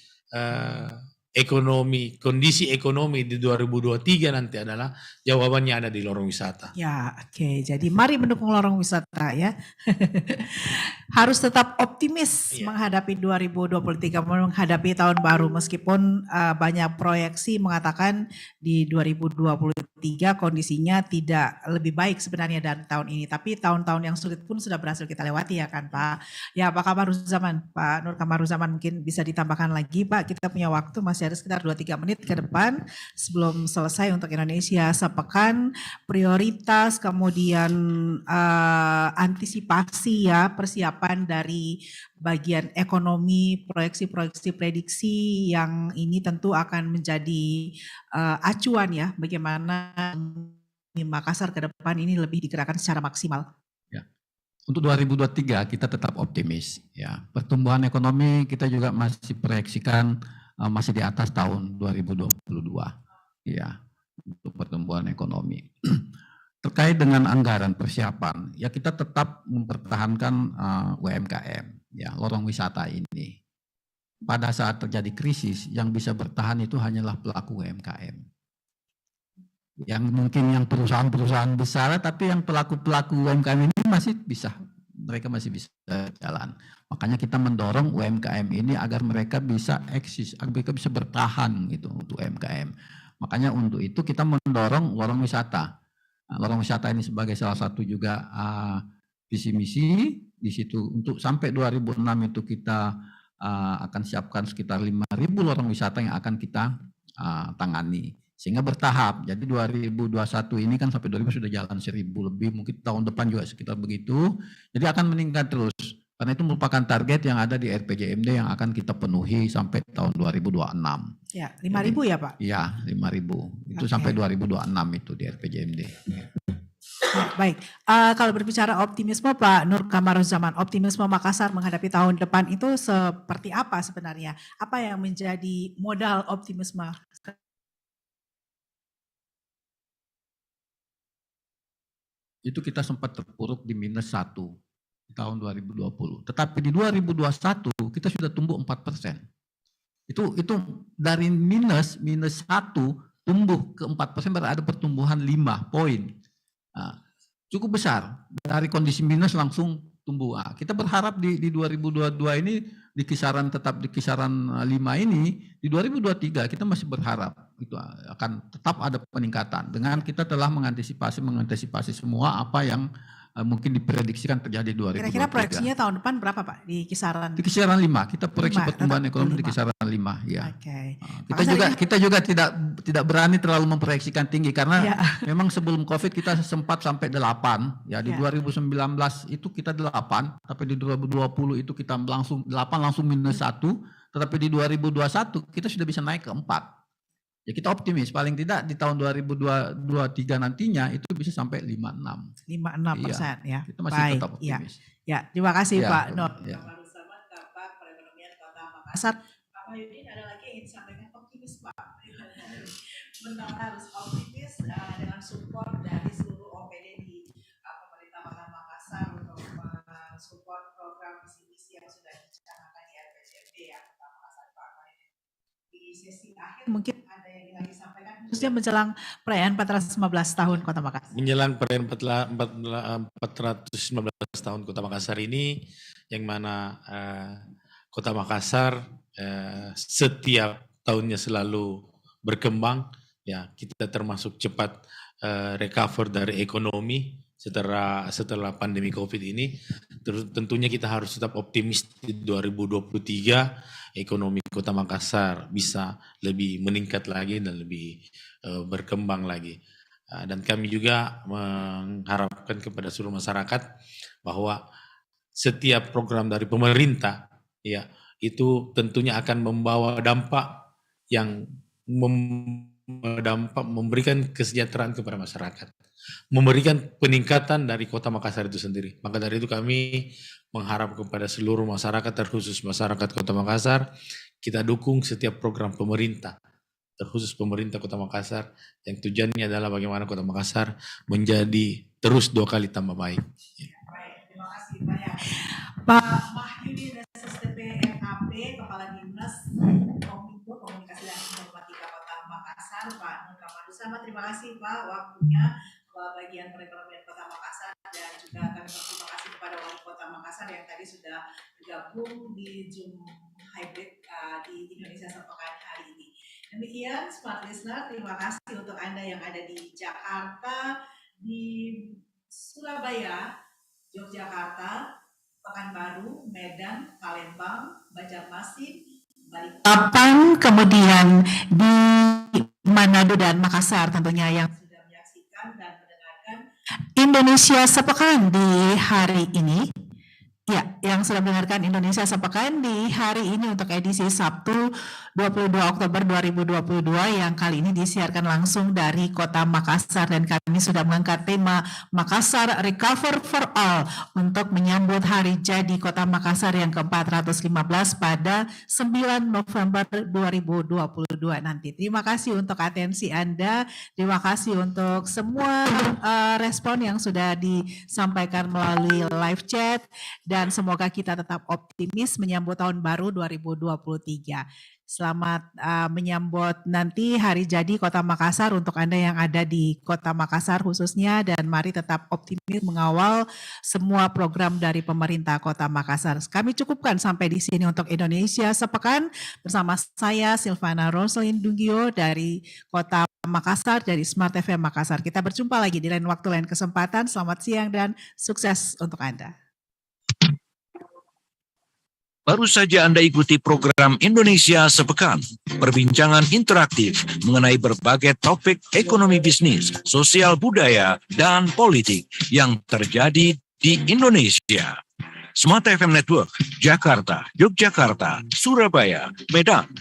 kondisi ekonomi di 2023 nanti adalah jawabannya ada di lorong wisata. Ya, oke. Jadi mari mendukung lorong wisata ya. Harus tetap optimis menghadapi 2023, menghadapi tahun baru meskipun banyak proyeksi mengatakan di 2023 kondisinya tidak lebih baik sebenarnya dari tahun ini. Tapi tahun-tahun yang sulit pun sudah berhasil kita lewati ya kan Pak. Ya, Pak Kamaruzaman, Pak Nur Kamaruzaman mungkin bisa ditambahkan lagi Pak. Kita punya waktu masih ada sekitar 2-3 menit ke depan sebelum selesai untuk Indonesia sepekan. Prioritas kemudian antisipasi ya, persiapan dari bagian ekonomi, proyeksi-proyeksi prediksi yang ini tentu akan menjadi acuan ya bagaimana Makassar ke depan ini lebih digerakkan secara maksimal. Ya. Untuk 2023 kita tetap optimis ya. Pertumbuhan ekonomi kita juga masih proyeksikan masih di atas tahun 2022 ya untuk pertumbuhan ekonomi. Terkait dengan anggaran persiapan, ya kita tetap mempertahankan UMKM, ya lorong wisata ini. Pada saat terjadi krisis, yang bisa bertahan itu hanyalah pelaku UMKM. Yang mungkin yang perusahaan-perusahaan besar, tapi yang pelaku-pelaku UMKM ini mereka masih bisa jalan. Makanya kita mendorong UMKM ini agar mereka bisa eksis, agar mereka bisa bertahan gitu untuk UMKM. Makanya untuk itu kita mendorong lorong wisata. Nah, lorong wisata ini sebagai salah satu juga visi misi di situ untuk sampai 2006 itu kita akan siapkan sekitar 5.000 lorong wisata yang akan kita tangani sehingga bertahap. Jadi 2021 ini kan sampai 2000 sudah jalan 1.000 lebih, mungkin tahun depan juga sekitar begitu. Jadi akan meningkat terus karena itu merupakan target yang ada di RPJMD yang akan kita penuhi sampai tahun 2026. Ya, 5.000 ya Pak? Iya, 5.000. Itu sampai 2026 itu di RPJMD. Baik, kalau berbicara optimisme Pak Nur Kamaruzaman, optimisme Makassar menghadapi tahun depan itu seperti apa sebenarnya? Apa yang menjadi modal optimisme? Itu kita sempat terpuruk di -1 di tahun 2020. Tetapi di 2021 kita sudah tumbuh 4%. Itu dari minus 1 tumbuh ke 4% berarti ada pertumbuhan 5 poin. Nah, cukup besar dari kondisi minus langsung tumbuh. Nah, kita berharap di 2022 ini tetap di kisaran 5 ini, di 2023 kita masih berharap itu akan tetap ada peningkatan dengan kita telah mengantisipasi semua apa yang mungkin diprediksikan terjadi 2023. Kira-kira proyeksinya tahun depan berapa Pak? Di kisaran 5. Kita proyeksi pertumbuhan ekonomi di kisaran 5 ya. Oke. Kita juga tidak berani terlalu memproyeksikan tinggi karena memang sebelum Covid kita sempat sampai 8 ya di 2019 itu kita 8, tapi di 2020 itu kita langsung 8 langsung -1, tetapi di 2021 kita sudah bisa naik ke 4. Ya kita optimis paling tidak di tahun 2023 nantinya itu bisa sampai 5,6%. 5,6% ya. Kita masih tetap optimis. Ya, terima kasih Pak Nur. Bersama Kabak Perekonomian Kota Makassar. Pak Mahyudin ada lagi yang ingin disampaikan optimis Pak. Benar harus optimis dengan support dari seluruh OPD di pemerintah Kota Makassar untuk support program visi-misi yang sudah dicanangkan di RPJMD ya Kota Makassar Pak Mahyudin. Di sesi akhir mungkin ada yang ingin disampaikan khususnya menjelang perayaan 415 tahun Kota Makassar. Menjelang perayaan 415 tahun Kota Makassar ini, yang mana Kota Makassar setiap tahunnya selalu berkembang, ya kita termasuk cepat recover dari ekonomi setelah pandemi COVID ini. Terus tentunya kita harus tetap optimis di 2023 ekonomi Kota Makassar bisa lebih meningkat lagi dan lebih berkembang lagi. Dan kami juga mengharapkan kepada seluruh masyarakat bahwa setiap program dari pemerintah ya itu tentunya akan membawa dampak yang memberikan kesejahteraan kepada masyarakat, memberikan peningkatan dari Kota Makassar itu sendiri. Maka dari itu kami mengharap kepada seluruh masyarakat, terkhusus masyarakat Kota Makassar, kita dukung setiap program pemerintah, terkhusus pemerintah Kota Makassar, yang tujuannya adalah bagaimana Kota Makassar menjadi terus 2 kali tambah baik. Baik, terima kasih banyak. Pak Mahyudi SSTP MAP, Kepala Dinas Kominfo Komunikasi dan Informatika Kota Makassar, Pak Nur Kamarusama. Terima kasih Pak waktunya bagian perekonomian Kota Makassar, dan juga kami berterima kasih kepada Wali Kota Makassar yang tadi sudah bergabung di Zoom hybrid di Indonesia Sepekan hari ini. Demikian Smart Listener, terima kasih untuk Anda yang ada di Jakarta, di Surabaya, Yogyakarta, Pekanbaru, Medan, Palembang, Banjarmasin, Balikpapan, kemudian di Manado dan Makassar tentunya yang sudah menyaksikan dan mendengarkan Indonesia Sepekan di hari ini. Ya, yang sudah mendengarkan Indonesia Sepekan di hari ini untuk edisi Sabtu 22 Oktober 2022 yang kali ini disiarkan langsung dari Kota Makassar, dan kami sudah mengangkat tema Makassar Recover for All untuk menyambut hari jadi Kota Makassar yang ke-415 pada 9 November 2022 nanti. Terima kasih untuk atensi Anda, terima kasih untuk semua respon yang sudah disampaikan melalui live chat, dan semoga kita tetap optimis menyambut tahun baru 2023. Selamat menyambut nanti hari jadi Kota Makassar untuk Anda yang ada di Kota Makassar khususnya, dan mari tetap optimis mengawal semua program dari pemerintah Kota Makassar. Kami cukupkan sampai di sini untuk Indonesia Sepekan bersama saya Silvana Roslin Dungio dari Kota Makassar, dari Smart FM Makassar. Kita berjumpa lagi di lain waktu, lain kesempatan. Selamat siang dan sukses untuk Anda. Baru saja Anda ikuti program Indonesia Sepekan, perbincangan interaktif mengenai berbagai topik ekonomi bisnis, sosial budaya, dan politik yang terjadi di Indonesia. Smart FM Network, Jakarta, Yogyakarta, Surabaya, Medan,